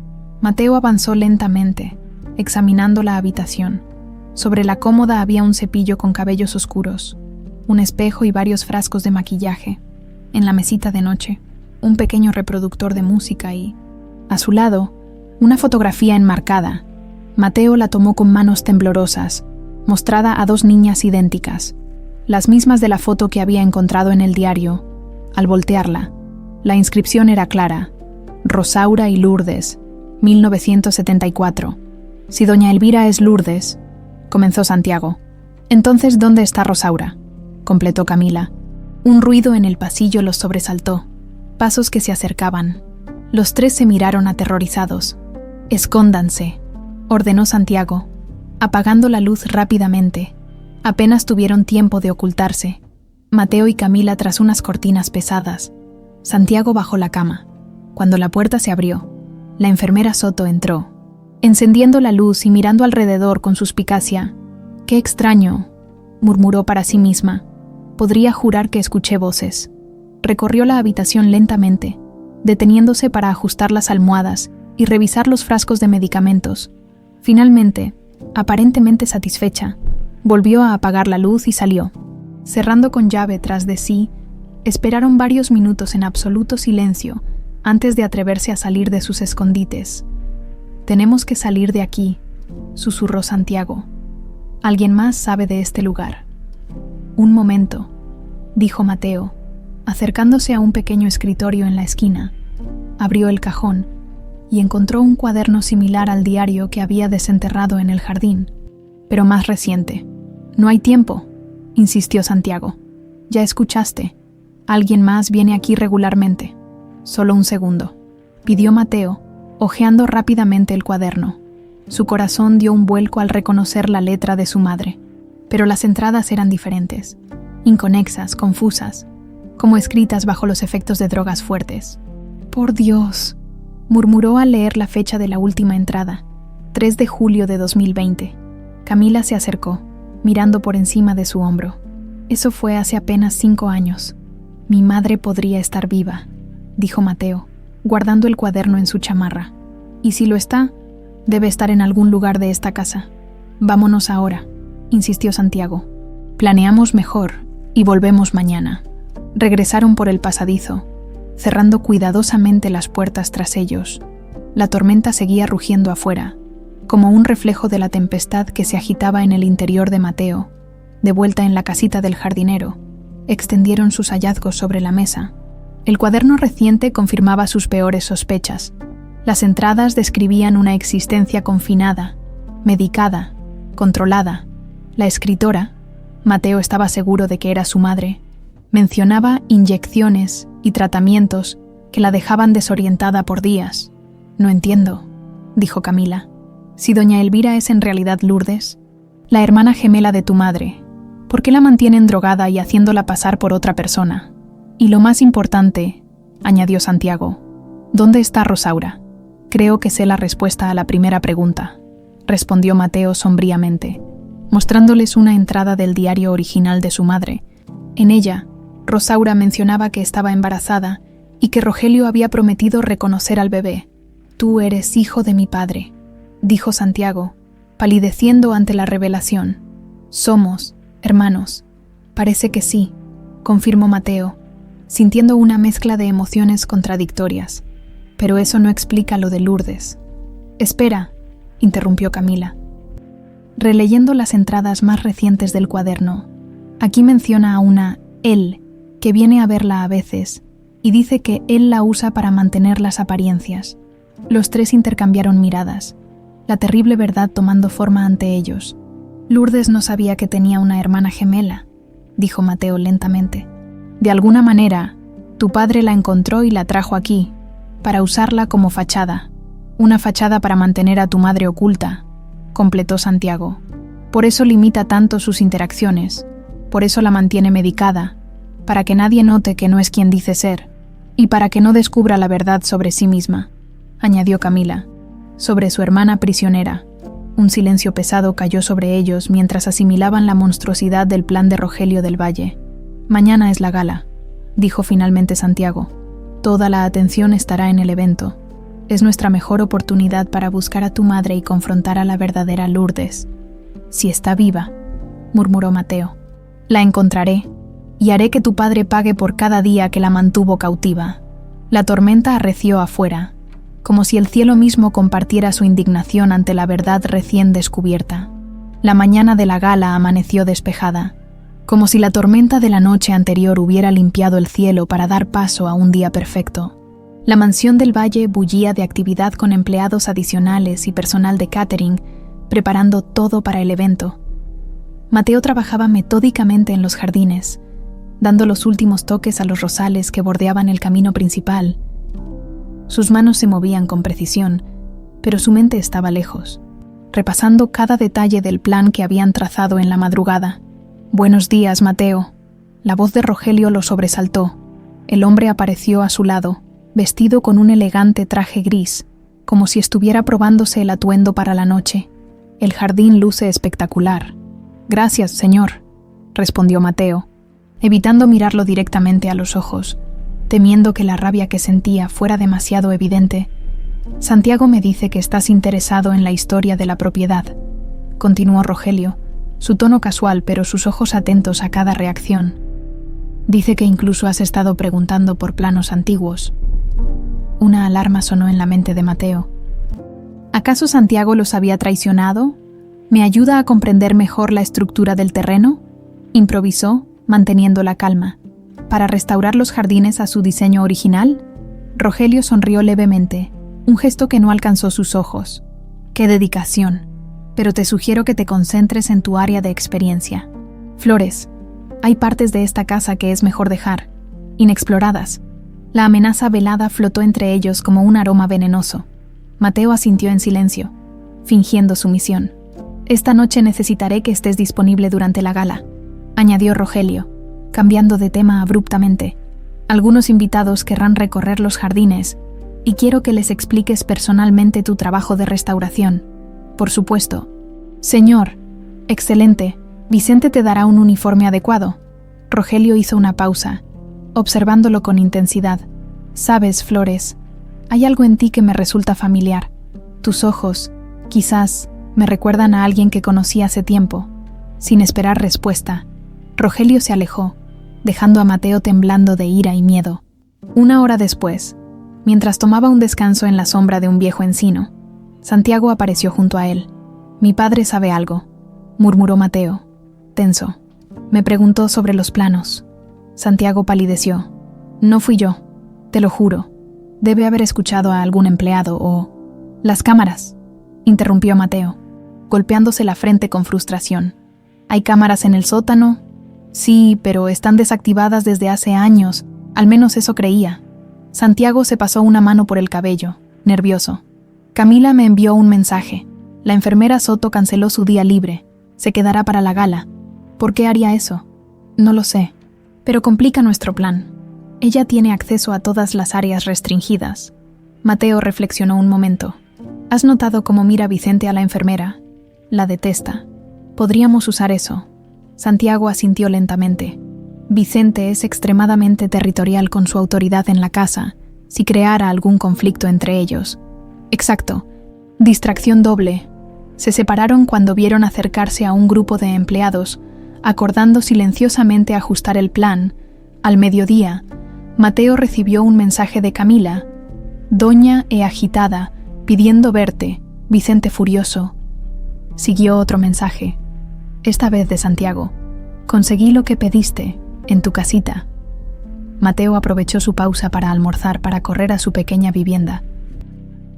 Mateo avanzó lentamente, examinando la habitación. Sobre la cómoda había un cepillo con cabellos oscuros, un espejo y varios frascos de maquillaje. En la mesita de noche, un pequeño reproductor de música y, a su lado, una fotografía enmarcada. Mateo la tomó con manos temblorosas, mostrada a dos niñas idénticas, las mismas de la foto que había encontrado en el diario. Al voltearla, la inscripción era clara: Rosaura y Lourdes, 1974. «Si doña Elvira es Lourdes», comenzó Santiago. «Entonces, ¿dónde está Rosaura?», completó Camila. Un ruido en el pasillo los sobresaltó. Pasos que se acercaban. Los tres se miraron aterrorizados. «Escóndanse», ordenó Santiago, apagando la luz rápidamente. Apenas tuvieron tiempo de ocultarse. Mateo y Camila tras unas cortinas pesadas. Santiago bajó la cama. Cuando la puerta se abrió, la enfermera Soto entró, encendiendo la luz y mirando alrededor con suspicacia. «Qué extraño», murmuró para sí misma. «Podría jurar que escuché voces». Recorrió la habitación lentamente, deteniéndose para ajustar las almohadas y revisar los frascos de medicamentos. Finalmente, Aparentemente satisfecha, volvió a apagar la luz y salió. Cerrando con llave tras de sí, esperaron varios minutos en absoluto silencio antes de atreverse a salir de sus escondites. «Tenemos que salir de aquí», susurró Santiago. «Alguien más sabe de este lugar». «Un momento», dijo Mateo, acercándose a un pequeño escritorio en la esquina. Abrió el cajón y encontró un cuaderno similar al diario que había desenterrado en el jardín, pero más reciente. «No hay tiempo», insistió Santiago. «Ya escuchaste. Alguien más viene aquí regularmente». «Solo un segundo», pidió Mateo, hojeando rápidamente el cuaderno. Su corazón dio un vuelco al reconocer la letra de su madre, pero las entradas eran diferentes, inconexas, confusas, como escritas bajo los efectos de drogas fuertes. «Por Dios», murmuró al leer la fecha de la última entrada, 3 de julio de 2020. Camila se acercó, mirando por encima de su hombro. «Eso fue hace apenas 5 años. Mi madre podría estar viva», dijo Mateo, guardando el cuaderno en su chamarra. «Y si lo está, debe estar en algún lugar de esta casa. Vámonos ahora», insistió Santiago. «Planeamos mejor y volvemos mañana». Regresaron por el pasadizo, cerrando cuidadosamente las puertas tras ellos. La tormenta seguía rugiendo afuera, como un reflejo de la tempestad que se agitaba en el interior de Mateo. De vuelta en la casita del jardinero, extendieron sus hallazgos sobre la mesa. El cuaderno reciente confirmaba sus peores sospechas. Las entradas describían una existencia confinada, medicada, controlada. La escritora, Mateo estaba seguro de que era su madre, mencionaba inyecciones y tratamientos que la dejaban desorientada por días. «No entiendo», dijo Camila. «Si doña Elvira es en realidad Lourdes, la hermana gemela de tu madre, ¿por qué la mantienen drogada y haciéndola pasar por otra persona? Y lo más importante», añadió Santiago, «¿dónde está Rosaura?» «Creo que sé la respuesta a la primera pregunta», respondió Mateo sombríamente, mostrándoles una entrada del diario original de su madre. En ella, Rosaura mencionaba que estaba embarazada y que Rogelio había prometido reconocer al bebé. «Tú eres hijo de mi padre», dijo Santiago, palideciendo ante la revelación. «Somos hermanos». «Parece que sí», confirmó Mateo, sintiendo una mezcla de emociones contradictorias. «Pero eso no explica lo de Lourdes». «Espera», interrumpió Camila, releyendo las entradas más recientes del cuaderno. «Aquí menciona a una él que viene a verla a veces y dice que él la usa para mantener las apariencias». Los tres intercambiaron miradas, la terrible verdad tomando forma ante ellos. «Lourdes no sabía que tenía una hermana gemela», dijo Mateo lentamente. «De alguna manera, tu padre la encontró y la trajo aquí, para usarla como fachada. Una fachada para mantener a tu madre oculta», completó Santiago. «Por eso limita tanto sus interacciones, por eso la mantiene medicada, para que nadie note que no es quien dice ser, y para que no descubra la verdad sobre sí misma», añadió Camila. Sobre su hermana prisionera. Un silencio pesado cayó sobre ellos mientras asimilaban la monstruosidad del plan de Rogelio del Valle. «Mañana es la gala», dijo finalmente Santiago. «Toda la atención estará en el evento. Es nuestra mejor oportunidad para buscar a tu madre y confrontar a la verdadera Lourdes. Si está viva», murmuró Mateo. «La encontraré, y haré que tu padre pague por cada día que la mantuvo cautiva». La tormenta arreció afuera, como si el cielo mismo compartiera su indignación ante la verdad recién descubierta. La mañana de la gala amaneció despejada, como si la tormenta de la noche anterior hubiera limpiado el cielo para dar paso a un día perfecto. La mansión del Valle bullía de actividad con empleados adicionales y personal de catering, preparando todo para el evento. Mateo trabajaba metódicamente en los jardines, dando los últimos toques a los rosales que bordeaban el camino principal. Sus manos se movían con precisión, pero su mente estaba lejos, repasando cada detalle del plan que habían trazado en la madrugada. «Buenos días, Mateo». La voz de Rogelio lo sobresaltó. El hombre apareció a su lado, vestido con un elegante traje gris, como si estuviera probándose el atuendo para la noche. «El jardín luce espectacular». «Gracias, señor», respondió Mateo, evitando mirarlo directamente a los ojos, temiendo que la rabia que sentía fuera demasiado evidente. «Santiago me dice que estás interesado en la historia de la propiedad. continuó Rogelio, su tono casual pero sus ojos atentos a cada reacción. Dice que incluso has estado preguntando por planos antiguos. Una alarma sonó en la mente de Mateo. ¿Acaso Santiago los había traicionado? ¿Me ayuda a comprender mejor la estructura del terreno? Improvisó, manteniendo la calma. ¿Para restaurar los jardines a su diseño original? Rogelio sonrió levemente, un gesto que no alcanzó sus ojos. ¡Qué dedicación! Pero te sugiero que te concentres en tu área de experiencia. Flores. Hay partes de esta casa que es mejor dejar, inexploradas. La amenaza velada flotó entre ellos como un aroma venenoso. Mateo asintió en silencio, fingiendo sumisión. Esta noche necesitaré que estés disponible durante la gala, añadió Rogelio, cambiando de tema abruptamente. Algunos invitados querrán recorrer los jardines y quiero que les expliques personalmente tu trabajo de restauración. Por supuesto. Señor. Excelente. Vicente te dará un uniforme adecuado. Rogelio hizo una pausa, observándolo con intensidad. Sabes, Flores, hay algo en ti que me resulta familiar. Tus ojos, quizás, me recuerdan a alguien que conocí hace tiempo. Sin esperar respuesta, Rogelio se alejó, dejando a Mateo temblando de ira y miedo. 1 hora después, mientras tomaba un descanso en la sombra de un viejo encino, Santiago apareció junto a él. Mi padre sabe algo, murmuró Mateo, tenso. Me preguntó sobre los planos. Santiago palideció. No fui yo, te lo juro. Debe haber escuchado a algún empleado o... Las cámaras, interrumpió Mateo, golpeándose la frente con frustración. ¿Hay cámaras en el sótano? Sí, pero están desactivadas desde hace años, al menos eso creía. Santiago se pasó una mano por el cabello, nervioso. Camila me envió un mensaje. La enfermera Soto canceló su día libre. Se quedará para la gala. ¿Por qué haría eso? No lo sé, pero complica nuestro plan. Ella tiene acceso a todas las áreas restringidas. Mateo reflexionó un momento. ¿Has notado cómo mira Vicente a la enfermera? La detesta. Podríamos usar eso. Santiago asintió lentamente. Vicente es extremadamente territorial con su autoridad en la casa, si creara algún conflicto entre ellos. Exacto. Distracción doble. Se separaron cuando vieron acercarse a un grupo de empleados, acordando silenciosamente ajustar el plan. Al mediodía, Mateo recibió un mensaje de Camila. Doña e agitada, pidiendo verte, Vicente furioso. Siguió otro mensaje, esta vez de Santiago. Conseguí lo que pediste, en tu casita. Mateo aprovechó su pausa para almorzar para correr a su pequeña vivienda.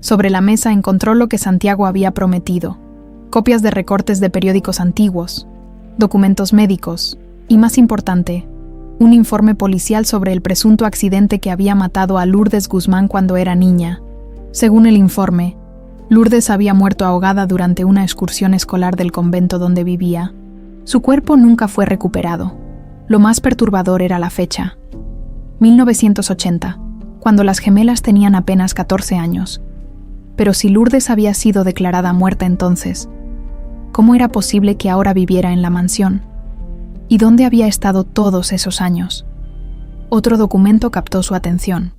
Sobre la mesa encontró lo que Santiago había prometido: copias de recortes de periódicos antiguos, documentos médicos y, más importante, un informe policial sobre el presunto accidente que había matado a Lourdes Guzmán cuando era niña. Según el informe, Lourdes había muerto ahogada durante una excursión escolar del convento donde vivía. Su cuerpo nunca fue recuperado. Lo más perturbador era la fecha: 1980, cuando las gemelas tenían apenas 14 años. Pero si Lourdes había sido declarada muerta entonces, ¿cómo era posible que ahora viviera en la mansión? ¿Y dónde había estado todos esos años? Otro documento captó su atención.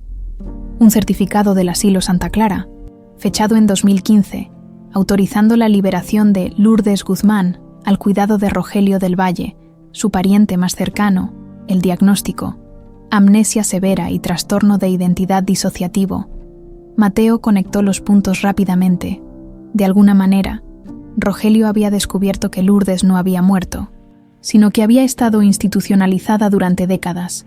Un certificado del asilo Santa Clara, fechado en 2015, autorizando la liberación de Lourdes Guzmán al cuidado de Rogelio del Valle, su pariente más cercano. El diagnóstico: amnesia severa y trastorno de identidad disociativo. Mateo conectó los puntos rápidamente. De alguna manera, Rogelio había descubierto que Lourdes no había muerto, sino que había estado institucionalizada durante décadas.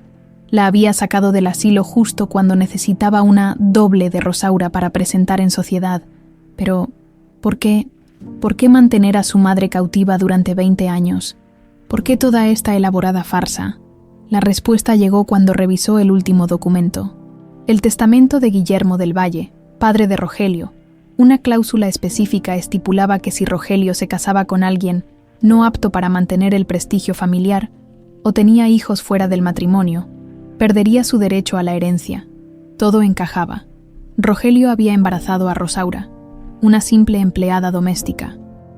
La había sacado del asilo justo cuando necesitaba una doble de Rosaura para presentar en sociedad. Pero, ¿por qué? ¿Por qué mantener a su madre cautiva durante 20 años? ¿Por qué toda esta elaborada farsa? La respuesta llegó cuando revisó el último documento. El testamento de Guillermo del Valle, padre de Rogelio. Una cláusula específica estipulaba que si Rogelio se casaba con alguien no apto para mantener el prestigio familiar o tenía hijos fuera del matrimonio, perdería su derecho a la herencia. Todo encajaba. Rogelio había embarazado a Rosaura, una simple empleada doméstica.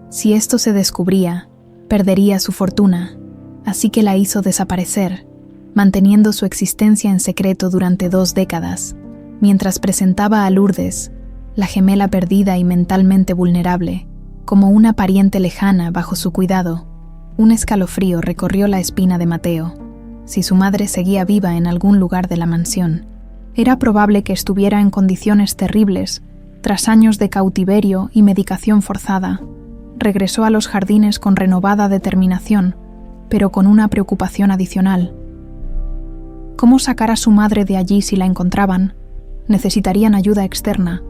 Si esto se descubría, perdería su fortuna, así que la hizo desaparecer, manteniendo su existencia en secreto durante 2 décadas, mientras presentaba a Lourdes, la gemela perdida y mentalmente vulnerable, como una pariente lejana bajo su cuidado. Un escalofrío recorrió la espina de Mateo. Si su madre seguía viva en algún lugar de la mansión, era probable que estuviera en condiciones terribles, tras años de cautiverio y medicación forzada. Regresó a los jardines con renovada determinación, pero con una preocupación adicional. ¿Cómo sacar a su madre de allí si la encontraban? Necesitarían ayuda externa,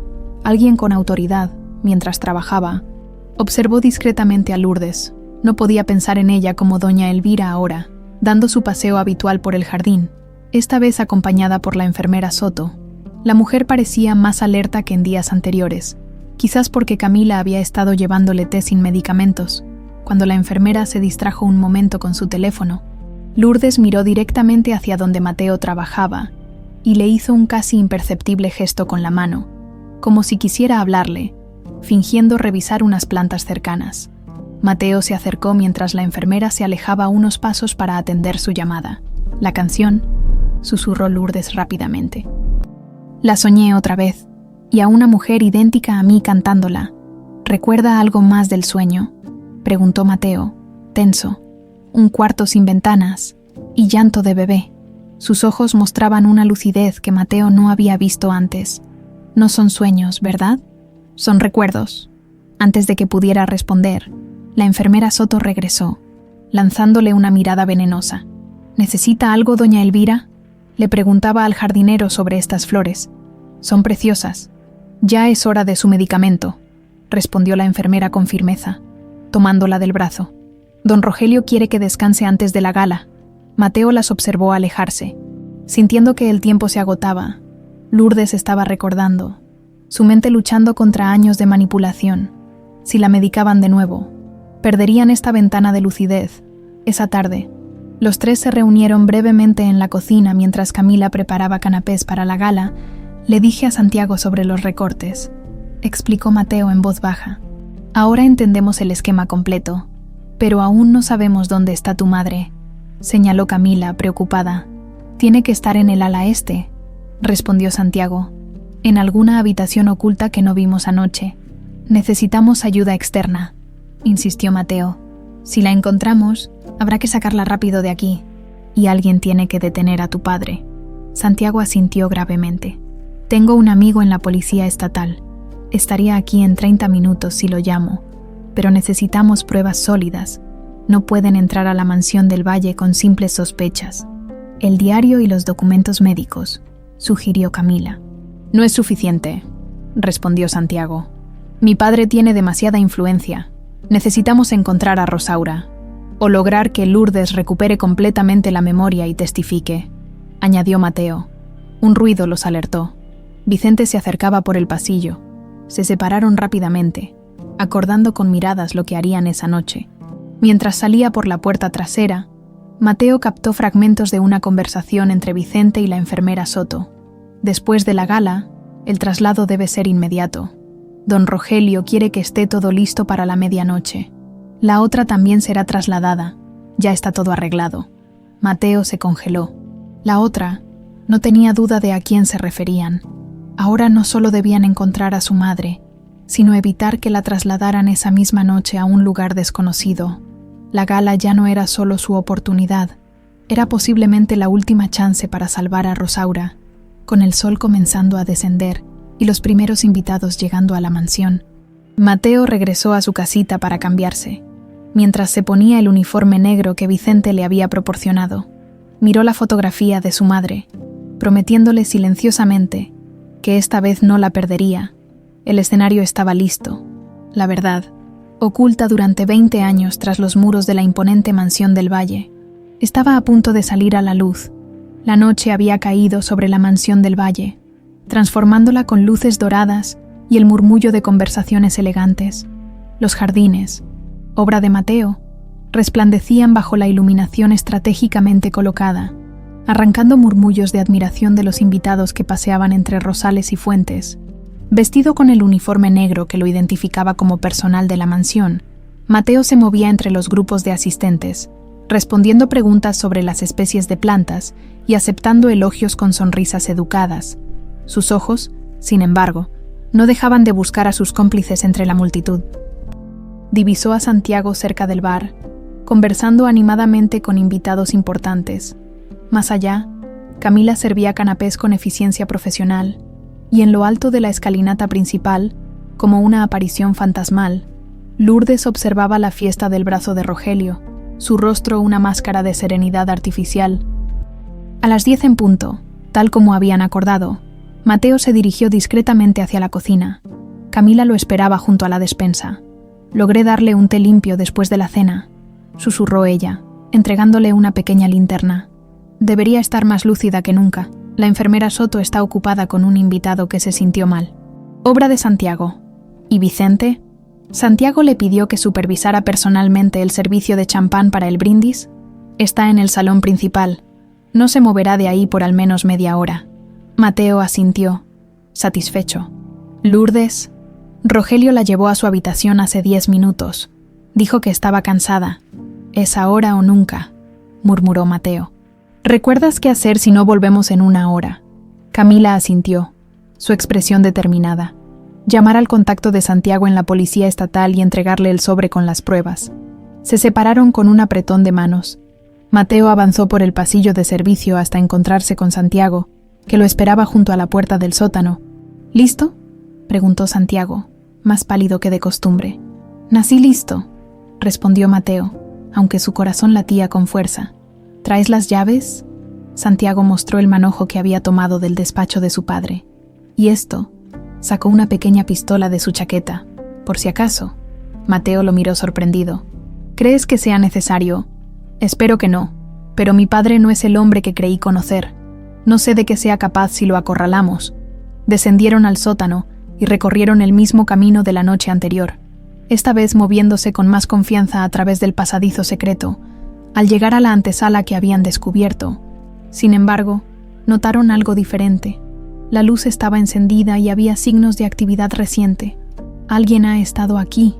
alguien con autoridad, mientras trabajaba. Observó discretamente a Lourdes. No podía pensar en ella como doña Elvira ahora, dando su paseo habitual por el jardín, esta vez acompañada por la enfermera Soto. La mujer parecía más alerta que en días anteriores, quizás porque Camila había estado llevándole té sin medicamentos. Cuando la enfermera se distrajo un momento con su teléfono, Lourdes miró directamente hacia donde Mateo trabajaba y le hizo un casi imperceptible gesto con la mano, como si quisiera hablarle, fingiendo revisar unas plantas cercanas. Mateo se acercó mientras la enfermera se alejaba unos pasos para atender su llamada. «La canción», susurró Lourdes rápidamente. «La soñé otra vez, y a una mujer idéntica a mí cantándola. ¿Recuerda algo más del sueño?», preguntó Mateo, tenso. Un cuarto sin ventanas y llanto de bebé. Sus ojos mostraban una lucidez que Mateo no había visto antes. «No son sueños, ¿verdad? Son recuerdos». Antes de que pudiera responder, la enfermera Soto regresó, lanzándole una mirada venenosa. «¿Necesita algo, doña Elvira?», le preguntaba al jardinero sobre estas flores. «Son preciosas. Ya es hora de su medicamento», respondió la enfermera con firmeza, tomándola del brazo. «Don Rogelio quiere que descanse antes de la gala». Mateo las observó alejarse. Sintiendo que el tiempo se agotaba, Lourdes estaba recordando, su mente luchando contra años de manipulación. Si la medicaban de nuevo, perderían esta ventana de lucidez. Esa tarde, los tres se reunieron brevemente en la cocina mientras Camila preparaba canapés para la gala. «Le dije a Santiago sobre los recortes», explicó Mateo en voz baja. «Ahora entendemos el esquema completo, pero aún no sabemos dónde está tu madre», señaló Camila, preocupada. «Tiene que estar en el ala este», respondió Santiago, «en alguna habitación oculta que no vimos anoche. Necesitamos ayuda externa», insistió Mateo. «Si la encontramos, habrá que sacarla rápido de aquí, y alguien tiene que detener a tu padre». Santiago asintió gravemente. «Tengo un amigo en la policía estatal. Estaría aquí en 30 minutos si lo llamo, pero necesitamos pruebas sólidas. No pueden entrar a la mansión del Valle con simples sospechas». «El diario y los documentos médicos», sugirió Camila. «No es suficiente», respondió Santiago. «Mi padre tiene demasiada influencia. Necesitamos encontrar a Rosaura, o lograr que Lourdes recupere completamente la memoria y testifique», añadió Mateo. Un ruido los alertó. Vicente se acercaba por el pasillo. Se separaron rápidamente, acordando con miradas lo que harían esa noche. Mientras salía por la puerta trasera, Mateo captó fragmentos de una conversación entre Vicente y la enfermera Soto. «Después de la gala, el traslado debe ser inmediato. Don Rogelio quiere que esté todo listo para la medianoche. La otra también será trasladada. Ya está todo arreglado». Mateo se congeló. La otra, no tenía duda de a quién se referían. Ahora no solo debían encontrar a su madre, sino evitar que la trasladaran esa misma noche a un lugar desconocido. La gala ya no era solo su oportunidad, era posiblemente la última chance para salvar a Rosaura. Con el sol comenzando a descender y los primeros invitados llegando a la mansión, Mateo regresó a su casita para cambiarse. Mientras se ponía el uniforme negro que Vicente le había proporcionado, miró la fotografía de su madre, prometiéndole silenciosamente que esta vez no la perdería. El escenario estaba listo. La verdad, oculta durante 20 años tras los muros de la imponente mansión del Valle, estaba a punto de salir a la luz. La noche había caído sobre la mansión del Valle, transformándola con luces doradas y el murmullo de conversaciones elegantes. Los jardines, obra de Mateo, resplandecían bajo la iluminación estratégicamente colocada, arrancando murmullos de admiración de los invitados que paseaban entre rosales y fuentes. Vestido con el uniforme negro que lo identificaba como personal de la mansión, Mateo se movía entre los grupos de asistentes, respondiendo preguntas sobre las especies de plantas y aceptando elogios con sonrisas educadas. Sus ojos, sin embargo, no dejaban de buscar a sus cómplices entre la multitud. Divisó a Santiago cerca del bar, conversando animadamente con invitados importantes. Más allá, Camila servía canapés con eficiencia profesional, y en lo alto de la escalinata principal, como una aparición fantasmal, Lourdes observaba la fiesta del brazo de Rogelio, su rostro una máscara de serenidad artificial. A las 10 en punto, tal como habían acordado, Mateo se dirigió discretamente hacia la cocina. Camila lo esperaba junto a la despensa. «Logré darle un té limpio después de la cena», susurró ella, entregándole una pequeña linterna. «Debería estar más lúcida que nunca. La enfermera Soto está ocupada con un invitado que se sintió mal». Obra de Santiago. ¿Y Vicente? Santiago le pidió que supervisara personalmente el servicio de champán para el brindis. Está en el salón principal. No se moverá de ahí por al menos media hora. Mateo asintió, satisfecho. Lourdes. Rogelio la llevó a su habitación hace 10 minutos. Dijo que estaba cansada. «Es ahora o nunca», murmuró Mateo. «¿Recuerdas qué hacer si no volvemos en una hora?» Camila asintió, su expresión determinada. Llamar al contacto de Santiago en la policía estatal y entregarle el sobre con las pruebas. Se separaron con un apretón de manos. Mateo avanzó por el pasillo de servicio hasta encontrarse con Santiago, que lo esperaba junto a la puerta del sótano. «¿Listo?», preguntó Santiago, más pálido que de costumbre. «Nací listo», respondió Mateo, aunque su corazón latía con fuerza. «¿Traes las llaves?». Santiago mostró el manojo que había tomado del despacho de su padre. «¿Y esto?». Sacó una pequeña pistola de su chaqueta, por si acaso. Mateo lo miró sorprendido. «¿Crees que sea necesario?». «Espero que no, pero mi padre no es el hombre que creí conocer. No sé de qué sea capaz si lo acorralamos». Descendieron al sótano y recorrieron el mismo camino de la noche anterior, esta vez moviéndose con más confianza a través del pasadizo secreto. Al llegar a la antesala que habían descubierto, sin embargo, notaron algo diferente. La luz estaba encendida y había signos de actividad reciente. «Alguien ha estado aquí»,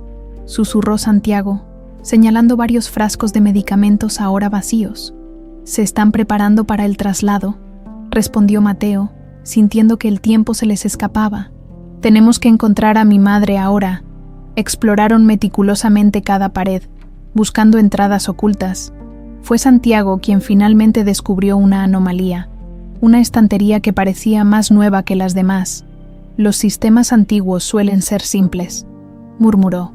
susurró Santiago, señalando varios frascos de medicamentos ahora vacíos. «Se están preparando para el traslado», respondió Mateo, sintiendo que el tiempo se les escapaba. «Tenemos que encontrar a mi madre ahora». Exploraron meticulosamente cada pared, buscando entradas ocultas. Fue Santiago quien finalmente descubrió una anomalía, una estantería que parecía más nueva que las demás. «Los sistemas antiguos suelen ser simples», murmuró,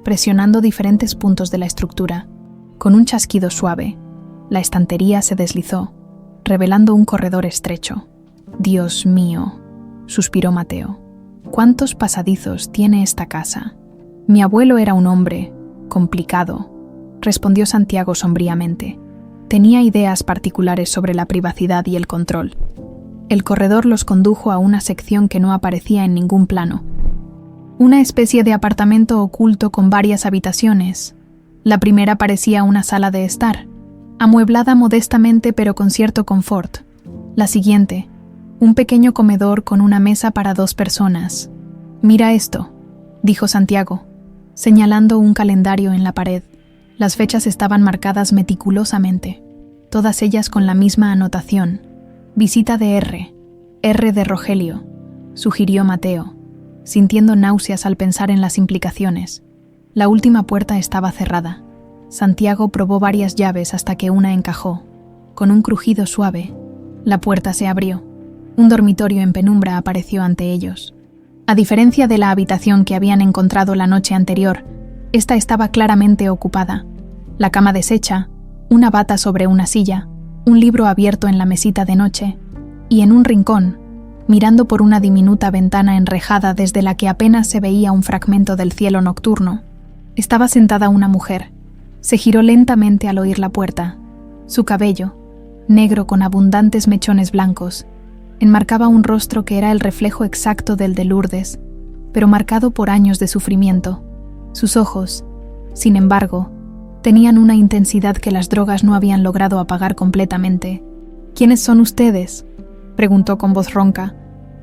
presionando diferentes puntos de la estructura. Con un chasquido suave, la estantería se deslizó, revelando un corredor estrecho. «Dios mío», suspiró Mateo. «¿Cuántos pasadizos tiene esta casa?». «Mi abuelo era un hombre complicado», respondió Santiago sombríamente. Tenía ideas particulares sobre la privacidad y el control. El corredor los condujo a una sección que no aparecía en ningún plano. Una especie de apartamento oculto con varias habitaciones. La primera parecía una sala de estar, amueblada modestamente pero con cierto confort. La siguiente, un pequeño comedor con una mesa para 2 personas. «Mira esto», dijo Santiago, señalando un calendario en la pared. Las fechas estaban marcadas meticulosamente, todas ellas con la misma anotación. «Visita de R de Rogelio», sugirió Mateo, sintiendo náuseas al pensar en las implicaciones. La última puerta estaba cerrada. Santiago probó varias llaves hasta que una encajó. Con un crujido suave, la puerta se abrió. Un dormitorio en penumbra apareció ante ellos. A diferencia de la habitación que habían encontrado la noche anterior, esta estaba claramente ocupada. La cama deshecha, una bata sobre una silla, un libro abierto en la mesita de noche, y en un rincón, mirando por una diminuta ventana enrejada desde la que apenas se veía un fragmento del cielo nocturno, estaba sentada una mujer. Se giró lentamente al oír la puerta. Su cabello, negro con abundantes mechones blancos, enmarcaba un rostro que era el reflejo exacto del de Lourdes, pero marcado por años de sufrimiento. Sus ojos, sin embargo, tenían una intensidad que las drogas no habían logrado apagar completamente. «¿Quiénes son ustedes?», preguntó con voz ronca,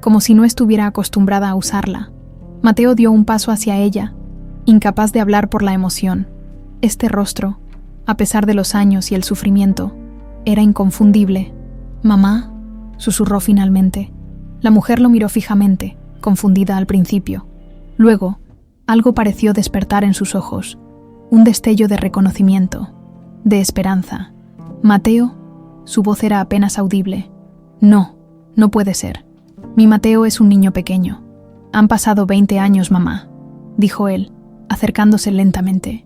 como si no estuviera acostumbrada a usarla. Mateo dio un paso hacia ella, incapaz de hablar por la emoción. Este rostro, a pesar de los años y el sufrimiento, era inconfundible. «¿Mamá?», susurró finalmente. La mujer lo miró fijamente, confundida al principio. Luego, Algo pareció despertar en sus ojos, un destello de reconocimiento, de esperanza. «Mateo», su voz era apenas audible. «No, no puede ser. Mi Mateo es un niño pequeño. Han pasado 20 años, mamá», dijo él, acercándose lentamente.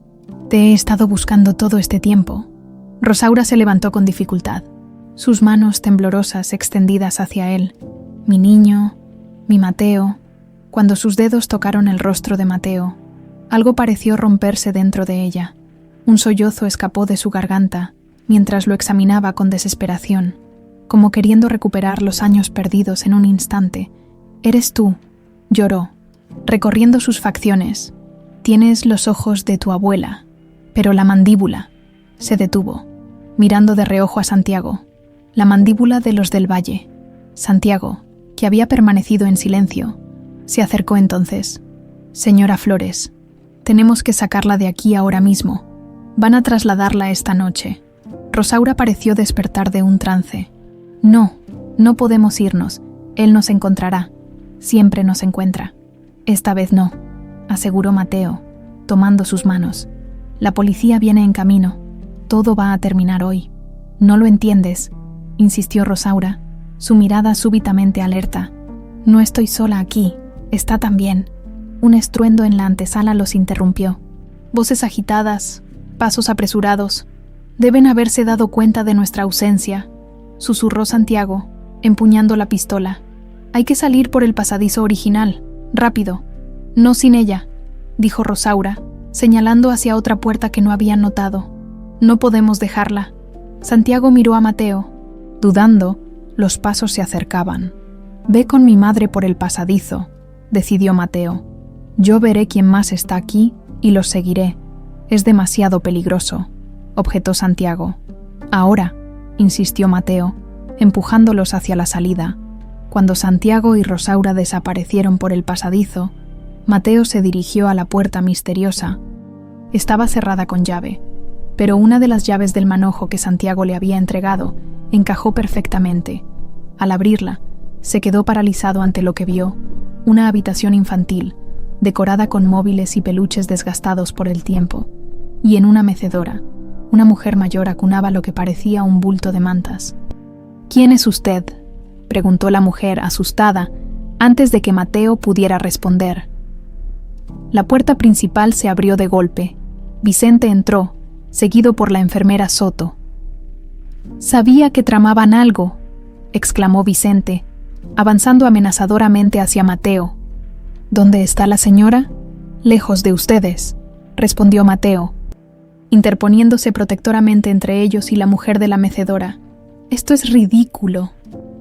«Te he estado buscando todo este tiempo». Rosaura se levantó con dificultad, sus manos temblorosas extendidas hacia él. «Mi niño, mi Mateo». Cuando sus dedos tocaron el rostro de Mateo, algo pareció romperse dentro de ella. Un sollozo escapó de su garganta mientras lo examinaba con desesperación, como queriendo recuperar los años perdidos en un instante. «Eres tú», lloró, recorriendo sus facciones. «Tienes los ojos de tu abuela, pero la mandíbula». Se detuvo, mirando de reojo a Santiago, la mandíbula de los del Valle. Santiago, que había permanecido en silencio, se acercó entonces. «Señora Flores, tenemos que sacarla de aquí ahora mismo. Van a trasladarla esta noche». Rosaura pareció despertar de un trance. «No, no podemos irnos. Él nos encontrará. Siempre nos encuentra». «Esta vez no», aseguró Mateo, tomando sus manos. «La policía viene en camino. Todo va a terminar hoy». «No lo entiendes», insistió Rosaura, su mirada súbitamente alerta. «No estoy sola aquí. Está también». Un estruendo en la antesala los interrumpió. Voces agitadas, pasos apresurados. «Deben haberse dado cuenta de nuestra ausencia», susurró Santiago, empuñando la pistola. «Hay que salir por el pasadizo original. Rápido». «No sin ella», dijo Rosaura, señalando hacia otra puerta que no habían notado. «No podemos dejarla». Santiago miró a Mateo. Dudando, los pasos se acercaban. «Ve con mi madre por el pasadizo», decidió Mateo. «Yo veré quién más está aquí y los seguiré. Es demasiado peligroso», objetó Santiago. «Ahora», insistió Mateo, empujándolos hacia la salida. Cuando Santiago y Rosaura desaparecieron por el pasadizo, Mateo se dirigió a la puerta misteriosa. Estaba cerrada con llave, pero una de las llaves del manojo que Santiago le había entregado encajó perfectamente. Al abrirla, se quedó paralizado ante lo que vio: una habitación infantil, decorada con móviles y peluches desgastados por el tiempo, y en una mecedora, una mujer mayor acunaba lo que parecía un bulto de mantas. «¿Quién es usted?», preguntó la mujer, asustada, antes de que Mateo pudiera responder. La puerta principal se abrió de golpe. Vicente entró, seguido por la enfermera Soto. «Sabía que tramaban algo», exclamó Vicente, avanzando amenazadoramente hacia Mateo. «¿Dónde está la señora?» «Lejos de ustedes», respondió Mateo, interponiéndose protectoramente entre ellos y la mujer de la mecedora. «Esto es ridículo»,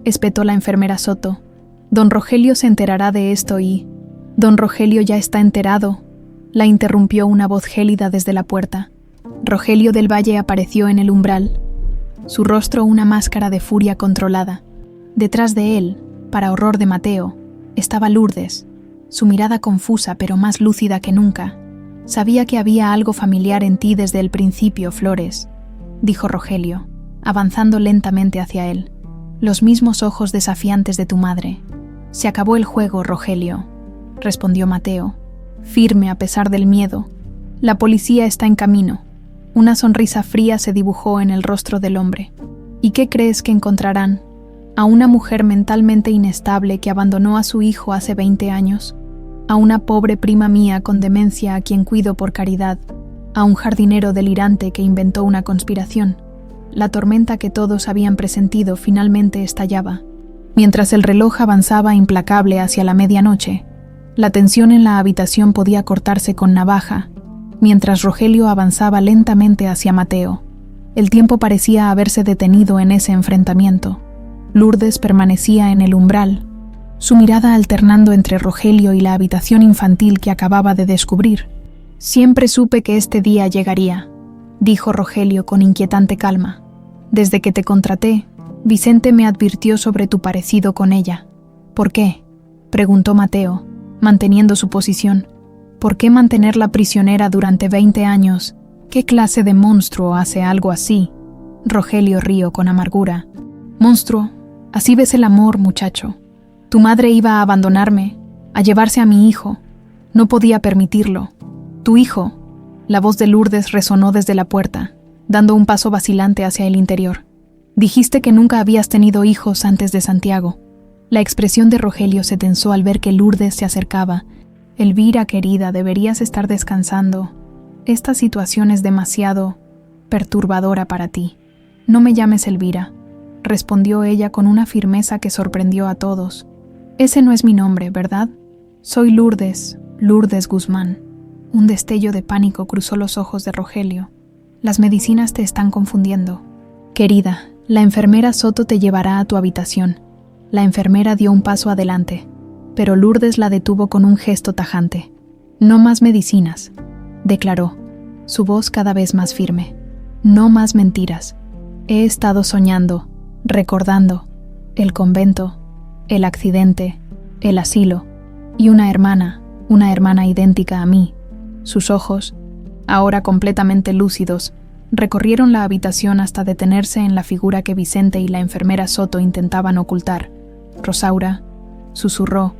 espetó la enfermera Soto. «Don Rogelio se enterará de esto y...» «Don Rogelio ya está enterado», la interrumpió una voz gélida desde la puerta. Rogelio del Valle apareció en el umbral, su rostro una máscara de furia controlada. Detrás de él, para horror de Mateo, estaba Lourdes, su mirada confusa pero más lúcida que nunca. «Sabía que había algo familiar en ti desde el principio, Flores», dijo Rogelio, avanzando lentamente hacia él. «Los mismos ojos desafiantes de tu madre». «Se acabó el juego, Rogelio», respondió Mateo, firme a pesar del miedo. «La policía está en camino». Una sonrisa fría se dibujó en el rostro del hombre. «¿Y qué crees que encontrarán? ¿A una mujer mentalmente inestable que abandonó a su hijo hace 20 años? ¿A una pobre prima mía con demencia a quien cuido por caridad? ¿A un jardinero delirante que inventó una conspiración?» La tormenta que todos habían presentido finalmente estallaba. Mientras el reloj avanzaba implacable hacia la medianoche, la tensión en la habitación podía cortarse con navaja, mientras Rogelio avanzaba lentamente hacia Mateo. El tiempo parecía haberse detenido en ese enfrentamiento. Lourdes permanecía en el umbral, su mirada alternando entre Rogelio y la habitación infantil que acababa de descubrir. «Siempre supe que este día llegaría», dijo Rogelio con inquietante calma. «Desde que te contraté, Vicente me advirtió sobre tu parecido con ella». «¿Por qué?», preguntó Mateo, manteniendo su posición. «¿Por qué mantenerla prisionera durante 20 años? ¿Qué clase de monstruo hace algo así?». Rogelio rió con amargura. «Monstruo, así ves el amor, muchacho. Tu madre iba a abandonarme, a llevarse a mi hijo. No podía permitirlo. Tu hijo. La voz de Lourdes resonó desde la puerta, dando un paso vacilante hacia el interior. Dijiste que nunca habías tenido hijos antes de Santiago. La expresión de Rogelio se tensó al ver que Lourdes se acercaba. Elvira, querida, deberías estar descansando. Esta situación es demasiado perturbadora para ti. No me llames Elvira, respondió ella con una firmeza que sorprendió a todos. Ese no es mi nombre, ¿verdad? Soy Lourdes, Lourdes Guzmán. Un destello de pánico cruzó los ojos de Rogelio. Las medicinas te están confundiendo. Querida, la enfermera Soto te llevará a tu habitación. La enfermera dio un paso adelante, pero Lourdes la detuvo con un gesto tajante. No más medicinas, declaró, su voz cada vez más firme. No más mentiras. He estado soñando, recordando, el convento, el accidente, el asilo, y una hermana idéntica a mí. Sus ojos, ahora completamente lúcidos, recorrieron la habitación hasta detenerse en la figura que Vicente y la enfermera Soto intentaban ocultar. Rosaura, susurró.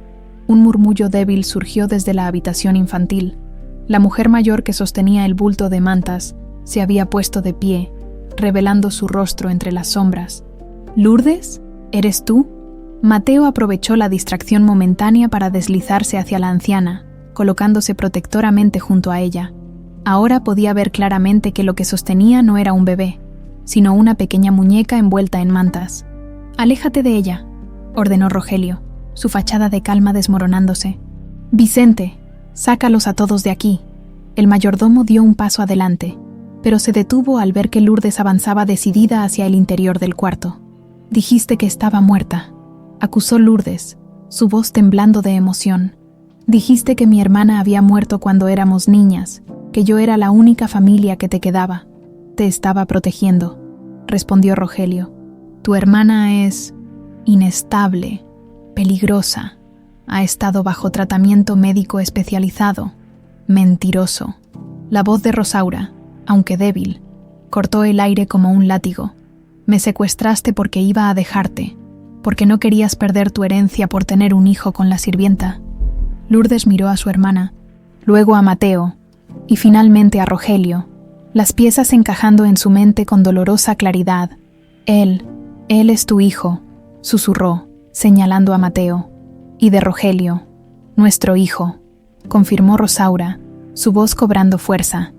Un murmullo débil surgió desde la habitación infantil. La mujer mayor que sostenía el bulto de mantas se había puesto de pie, revelando su rostro entre las sombras. ¿Lourdes? ¿Eres tú? Mateo aprovechó la distracción momentánea para deslizarse hacia la anciana, colocándose protectoramente junto a ella. Ahora podía ver claramente que lo que sostenía no era un bebé, sino una pequeña muñeca envuelta en mantas. «Aléjate de ella», ordenó Rogelio, su fachada de calma desmoronándose. «Vicente, sácalos a todos de aquí». El mayordomo dio un paso adelante, pero se detuvo al ver que Lourdes avanzaba decidida hacia el interior del cuarto. «Dijiste que estaba muerta», acusó Lourdes, su voz temblando de emoción. «Dijiste que mi hermana había muerto cuando éramos niñas, que yo era la única familia que te quedaba. Te estaba protegiendo», respondió Rogelio. «Tu hermana es inestable, peligrosa. Ha estado bajo tratamiento médico especializado. Mentiroso». La voz de Rosaura, aunque débil, cortó el aire como un látigo. «Me secuestraste porque iba a dejarte, porque no querías perder tu herencia por tener un hijo con la sirvienta». Lourdes miró a su hermana, luego a Mateo, y finalmente a Rogelio, las piezas encajando en su mente con dolorosa claridad. Él es tu hijo», susurró, señalando a Mateo. «Y de Rogelio, nuestro hijo», confirmó Rosaura, su voz cobrando fuerza.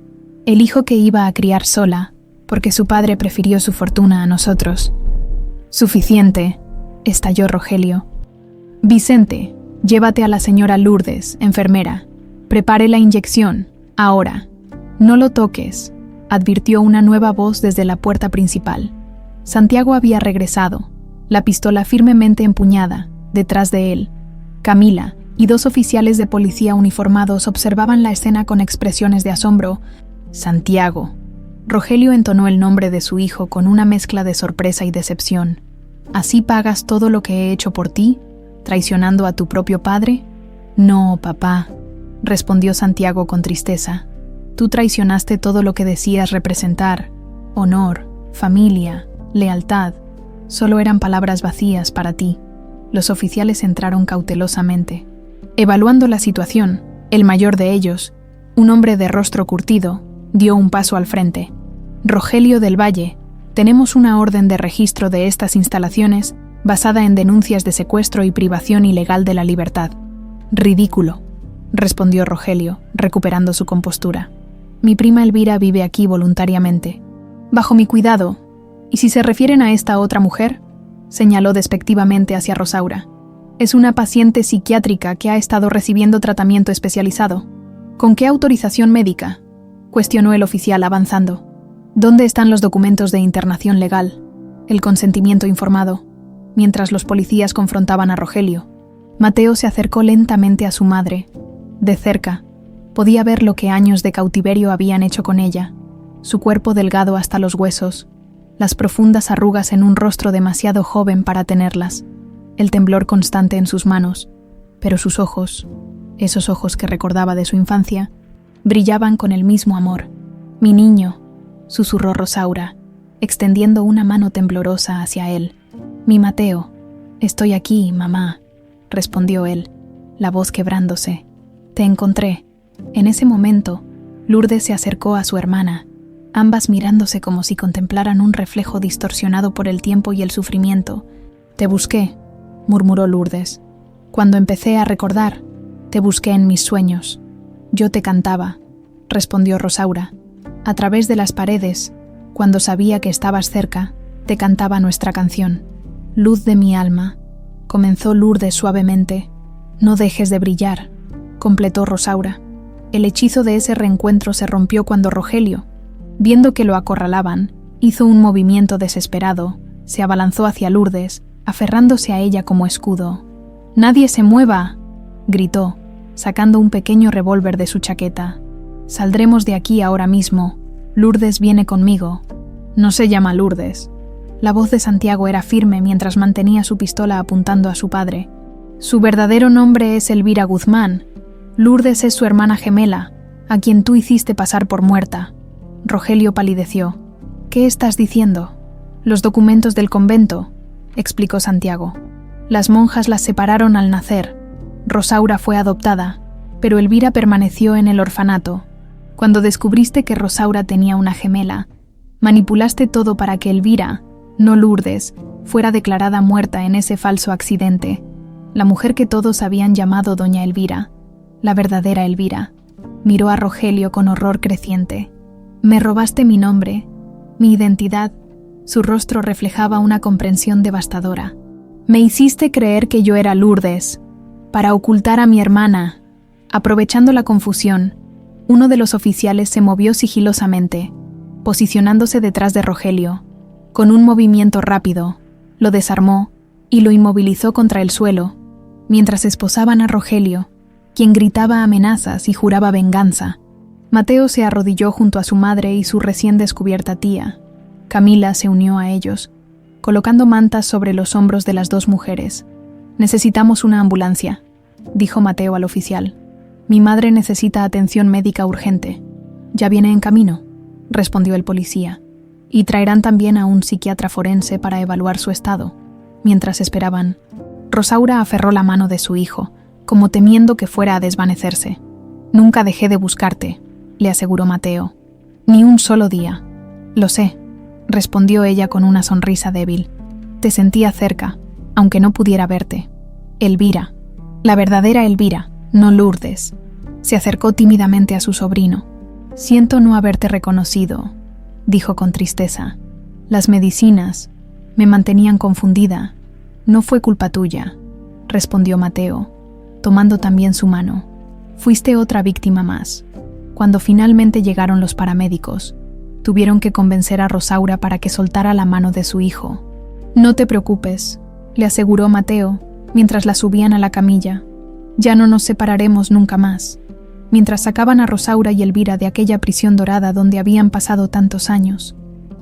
«El hijo que iba a criar sola, porque su padre prefirió su fortuna a nosotros». «Suficiente», estalló Rogelio. «Vicente, llévate a la señora Lourdes, enfermera. Prepare la inyección, ahora. No lo toques», advirtió una nueva voz desde la puerta principal. Santiago había regresado, la pistola firmemente empuñada, detrás de él. Camila y 2 oficiales de policía uniformados observaban la escena con expresiones de asombro. «Santiago». Rogelio entonó el nombre de su hijo con una mezcla de sorpresa y decepción. «¿Así pagas todo lo que he hecho por ti, traicionando a tu propio padre?» «No, papá», respondió Santiago con tristeza. «Tú traicionaste todo lo que decías representar: honor, familia, lealtad. Solo eran palabras vacías para ti». Los oficiales entraron cautelosamente. Evaluando la situación, el mayor de ellos, un hombre de rostro curtido, dio un paso al frente. «Rogelio del Valle, tenemos una orden de registro de estas instalaciones basada en denuncias de secuestro y privación ilegal de la libertad». «Ridículo», respondió Rogelio, recuperando su compostura. «Mi prima Elvira vive aquí voluntariamente, bajo mi cuidado, y si se refieren a esta otra mujer», señaló despectivamente hacia Rosaura, «es una paciente psiquiátrica que ha estado recibiendo tratamiento especializado». «¿Con qué autorización médica?», cuestionó el oficial avanzando. «¿Dónde están los documentos de internación legal, el consentimiento informado?». Mientras los policías confrontaban a Rogelio, Mateo se acercó lentamente a su madre. De cerca, podía ver lo que años de cautiverio habían hecho con ella, su cuerpo delgado hasta los huesos, las profundas arrugas en un rostro demasiado joven para tenerlas, el temblor constante en sus manos, pero sus ojos, esos ojos que recordaba de su infancia, brillaban con el mismo amor. «Mi niño», susurró Rosaura, extendiendo una mano temblorosa hacia él. «Mi Mateo». «Estoy aquí, mamá», respondió él, la voz quebrándose. Te encontré. En ese momento, Lourdes se acercó a su hermana, ambas mirándose como si contemplaran un reflejo distorsionado por el tiempo y el sufrimiento. Te busqué, murmuró Lourdes. Cuando empecé a recordar, te busqué en mis sueños. Yo te cantaba, respondió Rosaura. A través de las paredes, cuando sabía que estabas cerca, te cantaba nuestra canción. Luz de mi alma, comenzó Lourdes suavemente. No dejes de brillar, completó Rosaura. El hechizo de ese reencuentro se rompió cuando Rogelio, viendo que lo acorralaban, hizo un movimiento desesperado, se abalanzó hacia Lourdes, aferrándose a ella como escudo. «¡Nadie se mueva!», gritó, sacando un pequeño revólver de su chaqueta. «Saldremos de aquí ahora mismo. Lourdes viene conmigo». «No se llama Lourdes». La voz de Santiago era firme mientras mantenía su pistola apuntando a su padre. «Su verdadero nombre es Elvira Guzmán. Lourdes es su hermana gemela, a quien tú hiciste pasar por muerta». Rogelio palideció. «¿Qué estás diciendo?» «Los documentos del convento», explicó Santiago. «Las monjas las separaron al nacer. Rosaura fue adoptada, pero Elvira permaneció en el orfanato. Cuando descubriste que Rosaura tenía una gemela, manipulaste todo para que Elvira, no Lourdes, fuera declarada muerta en ese falso accidente. La mujer que todos habían llamado Doña Elvira, la verdadera Elvira, miró a Rogelio con horror creciente. Me robaste mi nombre, mi identidad». Su rostro reflejaba una comprensión devastadora. «Me hiciste creer que yo era Lourdes, para ocultar a mi hermana». Aprovechando la confusión, uno de los oficiales se movió sigilosamente, posicionándose detrás de Rogelio. Con un movimiento rápido, lo desarmó y lo inmovilizó contra el suelo, mientras esposaban a Rogelio, quien gritaba amenazas y juraba venganza. Mateo se arrodilló junto a su madre y su recién descubierta tía. Camila se unió a ellos, colocando mantas sobre los hombros de las dos mujeres. «Necesitamos una ambulancia», dijo Mateo al oficial. «Mi madre necesita atención médica urgente». «Ya viene en camino», respondió el policía. «Y traerán también a un psiquiatra forense para evaluar su estado». Mientras esperaban, Rosaura aferró la mano de su hijo, como temiendo que fuera a desvanecerse. «Nunca dejé de buscarte», le aseguró Mateo. «Ni un solo día». «Lo sé», respondió ella con una sonrisa débil. «Te sentía cerca, aunque no pudiera verte». «Elvira, la verdadera Elvira, no Lourdes». Se acercó tímidamente a su sobrino. «Siento no haberte reconocido», dijo con tristeza. «Las medicinas me mantenían confundida. No fue culpa tuya», respondió Mateo, tomando también su mano. «Fuiste otra víctima más». Cuando finalmente llegaron los paramédicos, tuvieron que convencer a Rosaura para que soltara la mano de su hijo. «No te preocupes», le aseguró Mateo, mientras la subían a la camilla. «Ya no nos separaremos nunca más». Mientras sacaban a Rosaura y Elvira de aquella prisión dorada donde habían pasado tantos años,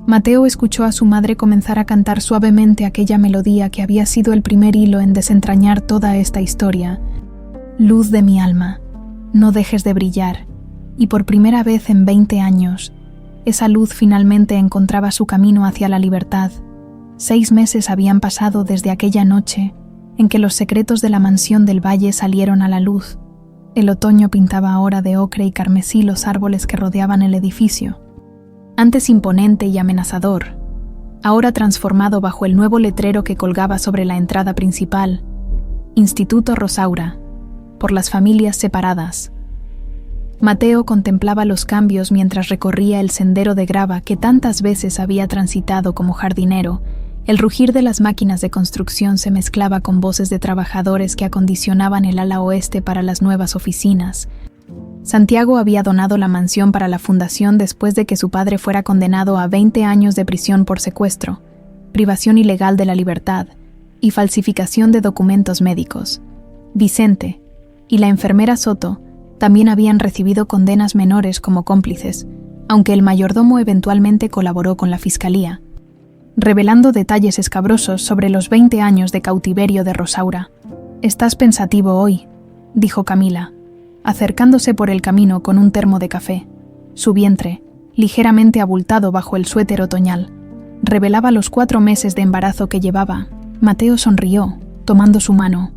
Mateo escuchó a su madre comenzar a cantar suavemente aquella melodía que había sido el primer hilo en desentrañar toda esta historia. «Luz de mi alma, no dejes de brillar». Y por primera vez en 20 años, esa luz finalmente encontraba su camino hacia la libertad. 6 meses habían pasado desde aquella noche en que los secretos de la mansión del valle salieron a la luz. El otoño pintaba ahora de ocre y carmesí los árboles que rodeaban el edificio. Antes imponente y amenazador, ahora transformado bajo el nuevo letrero que colgaba sobre la entrada principal: Instituto Rosaura, por las familias separadas. Mateo contemplaba los cambios mientras recorría el sendero de grava que tantas veces había transitado como jardinero. El rugir de las máquinas de construcción se mezclaba con voces de trabajadores que acondicionaban el ala oeste para las nuevas oficinas. Santiago había donado la mansión para la fundación después de que su padre fuera condenado a 20 años de prisión por secuestro, privación ilegal de la libertad y falsificación de documentos médicos. Vicente y la enfermera Soto también habían recibido condenas menores como cómplices, aunque el mayordomo eventualmente colaboró con la fiscalía, revelando detalles escabrosos sobre los 20 años de cautiverio de Rosaura. «Estás pensativo hoy», dijo Camila, acercándose por el camino con un termo de café. Su vientre, ligeramente abultado bajo el suéter otoñal, revelaba los 4 meses de embarazo que llevaba. Mateo sonrió, tomando su mano.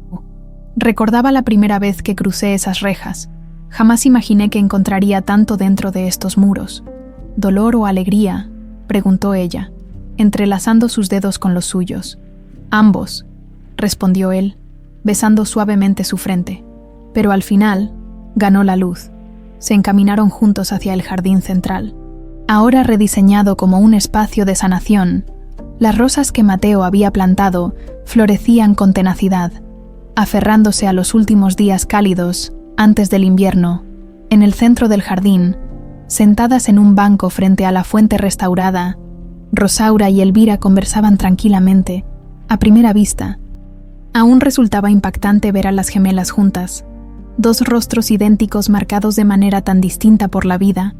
«Recordaba la primera vez que crucé esas rejas. Jamás imaginé que encontraría tanto dentro de estos muros. ¿Dolor o alegría?, preguntó ella, entrelazando sus dedos con los suyos. Ambos, respondió él, besando suavemente su frente. Pero al final, ganó la luz. Se encaminaron juntos hacia el jardín central. Ahora rediseñado como un espacio de sanación, las rosas que Mateo había plantado florecían con tenacidad, aferrándose a los últimos días cálidos antes del invierno. En el centro del jardín, sentadas en un banco frente a la fuente restaurada, Rosaura y Elvira conversaban tranquilamente. A primera vista, aún resultaba impactante ver a las gemelas juntas, dos rostros idénticos marcados de manera tan distinta por la vida.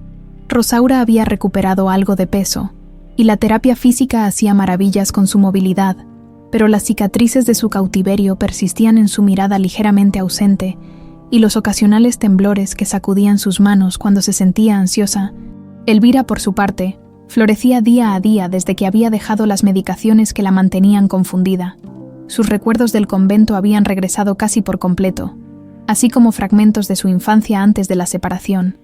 Rosaura había recuperado algo de peso, y la terapia física hacía maravillas con su movilidad, pero las cicatrices de su cautiverio persistían en su mirada ligeramente ausente, y los ocasionales temblores que sacudían sus manos cuando se sentía ansiosa. Elvira, por su parte, florecía día a día desde que había dejado las medicaciones que la mantenían confundida. Sus recuerdos del convento habían regresado casi por completo, así como fragmentos de su infancia antes de la separación.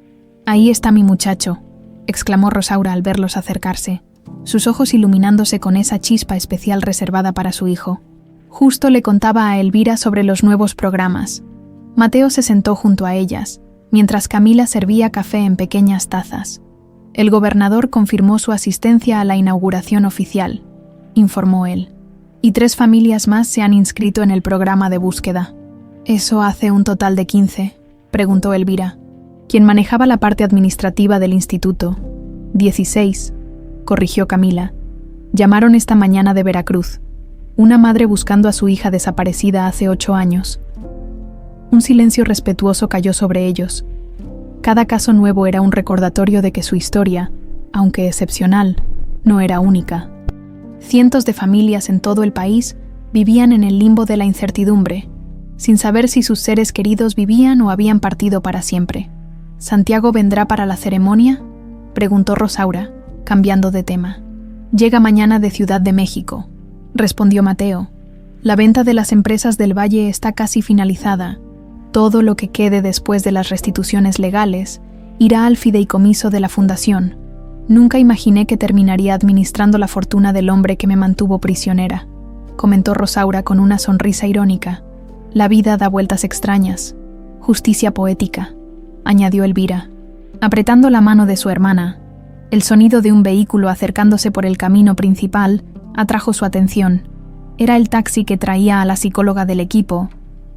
«Ahí está mi muchacho», exclamó Rosaura al verlos acercarse, sus ojos iluminándose con esa chispa especial reservada para su hijo. Justo le contaba a Elvira sobre los nuevos programas. Mateo se sentó junto a ellas, mientras Camila servía café en pequeñas tazas. El gobernador confirmó su asistencia a la inauguración oficial, informó él, y 3 familias más se han inscrito en el programa de búsqueda. ¿Eso hace un total de 15? Preguntó Elvira, quien manejaba la parte administrativa del instituto. 16, corrigió Camila. Llamaron esta mañana de Veracruz, una madre buscando a su hija desaparecida hace 8 años. Un silencio respetuoso cayó sobre ellos. Cada caso nuevo era un recordatorio de que su historia, aunque excepcional, no era única. Cientos de familias en todo el país vivían en el limbo de la incertidumbre, sin saber si sus seres queridos vivían o habían partido para siempre. ¿Santiago vendrá para la ceremonia?, preguntó Rosaura, cambiando de tema. Llega mañana de Ciudad de México, respondió Mateo. La venta de las empresas del Valle está casi finalizada. Todo lo que quede después de las restituciones legales irá al fideicomiso de la fundación. Nunca imaginé que terminaría administrando la fortuna del hombre que me mantuvo prisionera, comentó Rosaura con una sonrisa irónica. La vida da vueltas extrañas. Justicia poética, añadió Elvira, apretando la mano de su hermana. El sonido de un vehículo acercándose por el camino principal atrajo su atención. Era el taxi que traía a la psicóloga del equipo,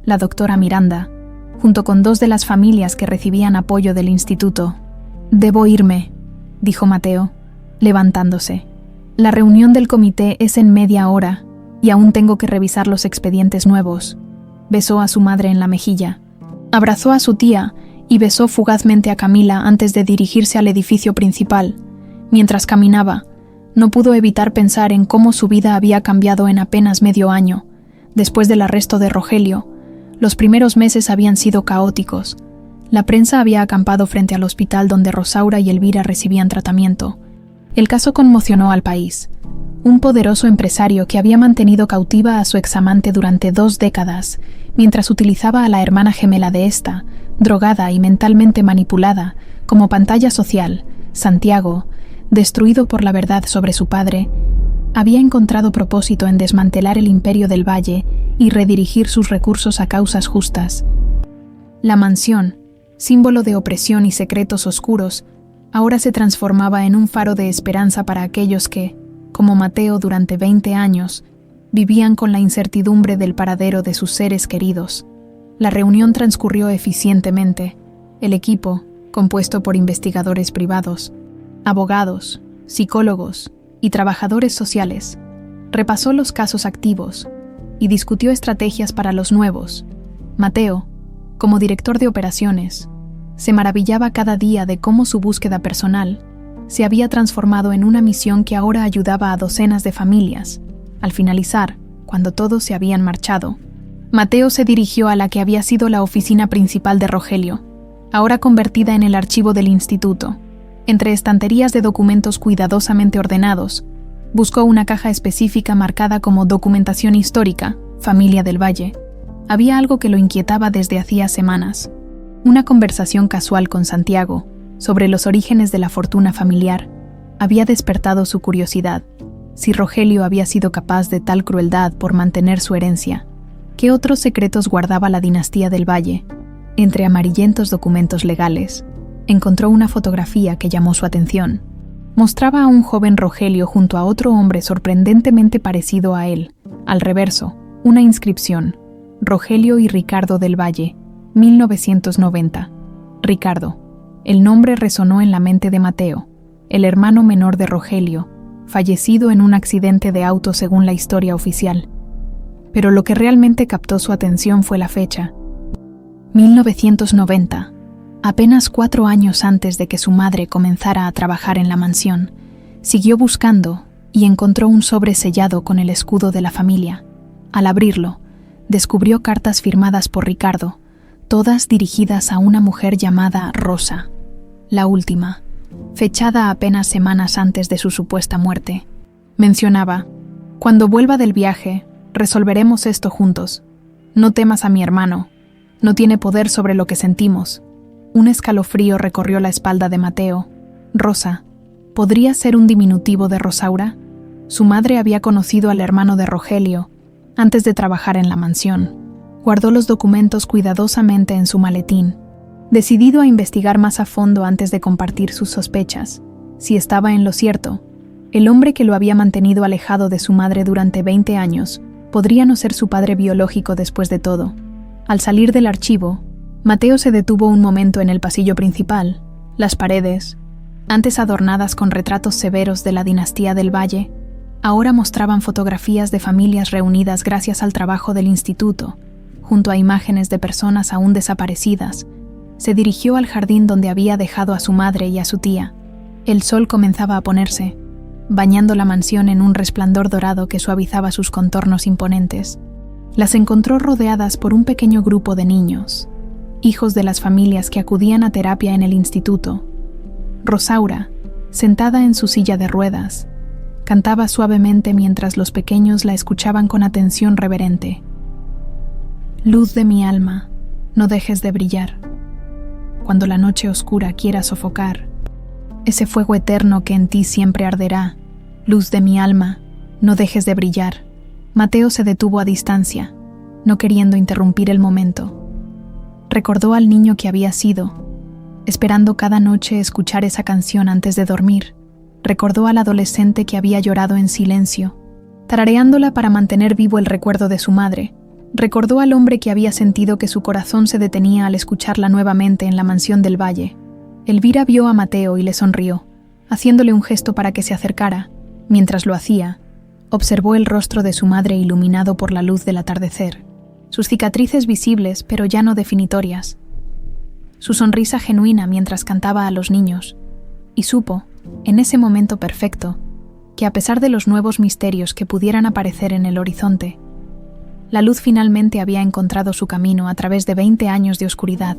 la doctora Miranda, junto con 2 de las familias que recibían apoyo del instituto. «Debo irme», dijo Mateo, levantándose. «La reunión del comité es en media hora, y aún tengo que revisar los expedientes nuevos». Besó a su madre en la mejilla. Abrazó a su tía y besó fugazmente a Camila antes de dirigirse al edificio principal. Mientras caminaba, no pudo evitar pensar en cómo su vida había cambiado en apenas medio año. Después del arresto de Rogelio, los primeros meses habían sido caóticos. La prensa había acampado frente al hospital donde Rosaura y Elvira recibían tratamiento. El caso conmocionó al país. Un poderoso empresario que había mantenido cautiva a su examante durante 2 décadas, mientras utilizaba a la hermana gemela de esta, drogada y mentalmente manipulada, como pantalla social, Santiago, destruido por la verdad sobre su padre, había encontrado propósito en desmantelar el imperio del Valle y redirigir sus recursos a causas justas. La mansión, símbolo de opresión y secretos oscuros, ahora se transformaba en un faro de esperanza para aquellos que, como Mateo durante 20 años, vivían con la incertidumbre del paradero de sus seres queridos. La reunión transcurrió eficientemente. El equipo, compuesto por investigadores privados, abogados, psicólogos y trabajadores sociales, repasó los casos activos y discutió estrategias para los nuevos. Mateo, como director de operaciones, se maravillaba cada día de cómo su búsqueda personal se había transformado en una misión que ahora ayudaba a docenas de familias. Al finalizar, cuando todos se habían marchado, Mateo se dirigió a la que había sido la oficina principal de Rogelio, ahora convertida en el archivo del instituto. Entre estanterías de documentos cuidadosamente ordenados, buscó una caja específica marcada como Documentación Histórica, Familia del Valle. Había algo que lo inquietaba desde hacía semanas. Una conversación casual con Santiago sobre los orígenes de la fortuna familiar había despertado su curiosidad. Si Rogelio había sido capaz de tal crueldad por mantener su herencia, ¿qué otros secretos guardaba la dinastía del Valle? Entre amarillentos documentos legales, encontró una fotografía que llamó su atención. Mostraba a un joven Rogelio junto a otro hombre sorprendentemente parecido a él. Al reverso, una inscripción: Rogelio y Ricardo del Valle, 1990. Ricardo. El nombre resonó en la mente de Mateo, el hermano menor de Rogelio, fallecido en un accidente de auto según la historia oficial. Pero lo que realmente captó su atención fue la fecha. 1990, apenas 4 años antes de que su madre comenzara a trabajar en la mansión. Siguió buscando y encontró un sobre sellado con el escudo de la familia. Al abrirlo, descubrió cartas firmadas por Ricardo, todas dirigidas a una mujer llamada Rosa. La última, fechada apenas semanas antes de su supuesta muerte, mencionaba: «Cuando vuelva del viaje, resolveremos esto juntos. No temas a mi hermano. No tiene poder sobre lo que sentimos». Un escalofrío recorrió la espalda de Mateo. Rosa, ¿podría ser un diminutivo de Rosaura? Su madre había conocido al hermano de Rogelio antes de trabajar en la mansión. Guardó los documentos cuidadosamente en su maletín, decidido a investigar más a fondo antes de compartir sus sospechas. Si estaba en lo cierto, el hombre que lo había mantenido alejado de su madre durante 20 años podría no ser su padre biológico después de todo. Al salir del archivo, Mateo se detuvo un momento en el pasillo principal. Las paredes, antes adornadas con retratos severos de la dinastía del Valle, ahora mostraban fotografías de familias reunidas gracias al trabajo del instituto, junto a imágenes de personas aún desaparecidas. Se dirigió al jardín donde había dejado a su madre y a su tía. El sol comenzaba a ponerse, bañando la mansión en un resplandor dorado que suavizaba sus contornos imponentes. Las encontró rodeadas por un pequeño grupo de niños, hijos de las familias que acudían a terapia en el instituto. Rosaura, sentada en su silla de ruedas, cantaba suavemente mientras los pequeños la escuchaban con atención reverente. «Luz de mi alma, no dejes de brillar. Cuando la noche oscura quiera sofocar, ese fuego eterno que en ti siempre arderá. Luz de mi alma, no dejes de brillar». Mateo se detuvo a distancia, no queriendo interrumpir el momento. Recordó al niño que había sido, esperando cada noche escuchar esa canción antes de dormir. Recordó al adolescente que había llorado en silencio, tarareándola para mantener vivo el recuerdo de su madre. Recordó al hombre que había sentido que su corazón se detenía al escucharla nuevamente en la mansión del Valle. Elvira vio a Mateo y le sonrió, haciéndole un gesto para que se acercara. Mientras lo hacía, observó el rostro de su madre iluminado por la luz del atardecer, sus cicatrices visibles pero ya no definitorias, su sonrisa genuina mientras cantaba a los niños, y supo, en ese momento perfecto, que a pesar de los nuevos misterios que pudieran aparecer en el horizonte, la luz finalmente había encontrado su camino a través de 20 años de oscuridad.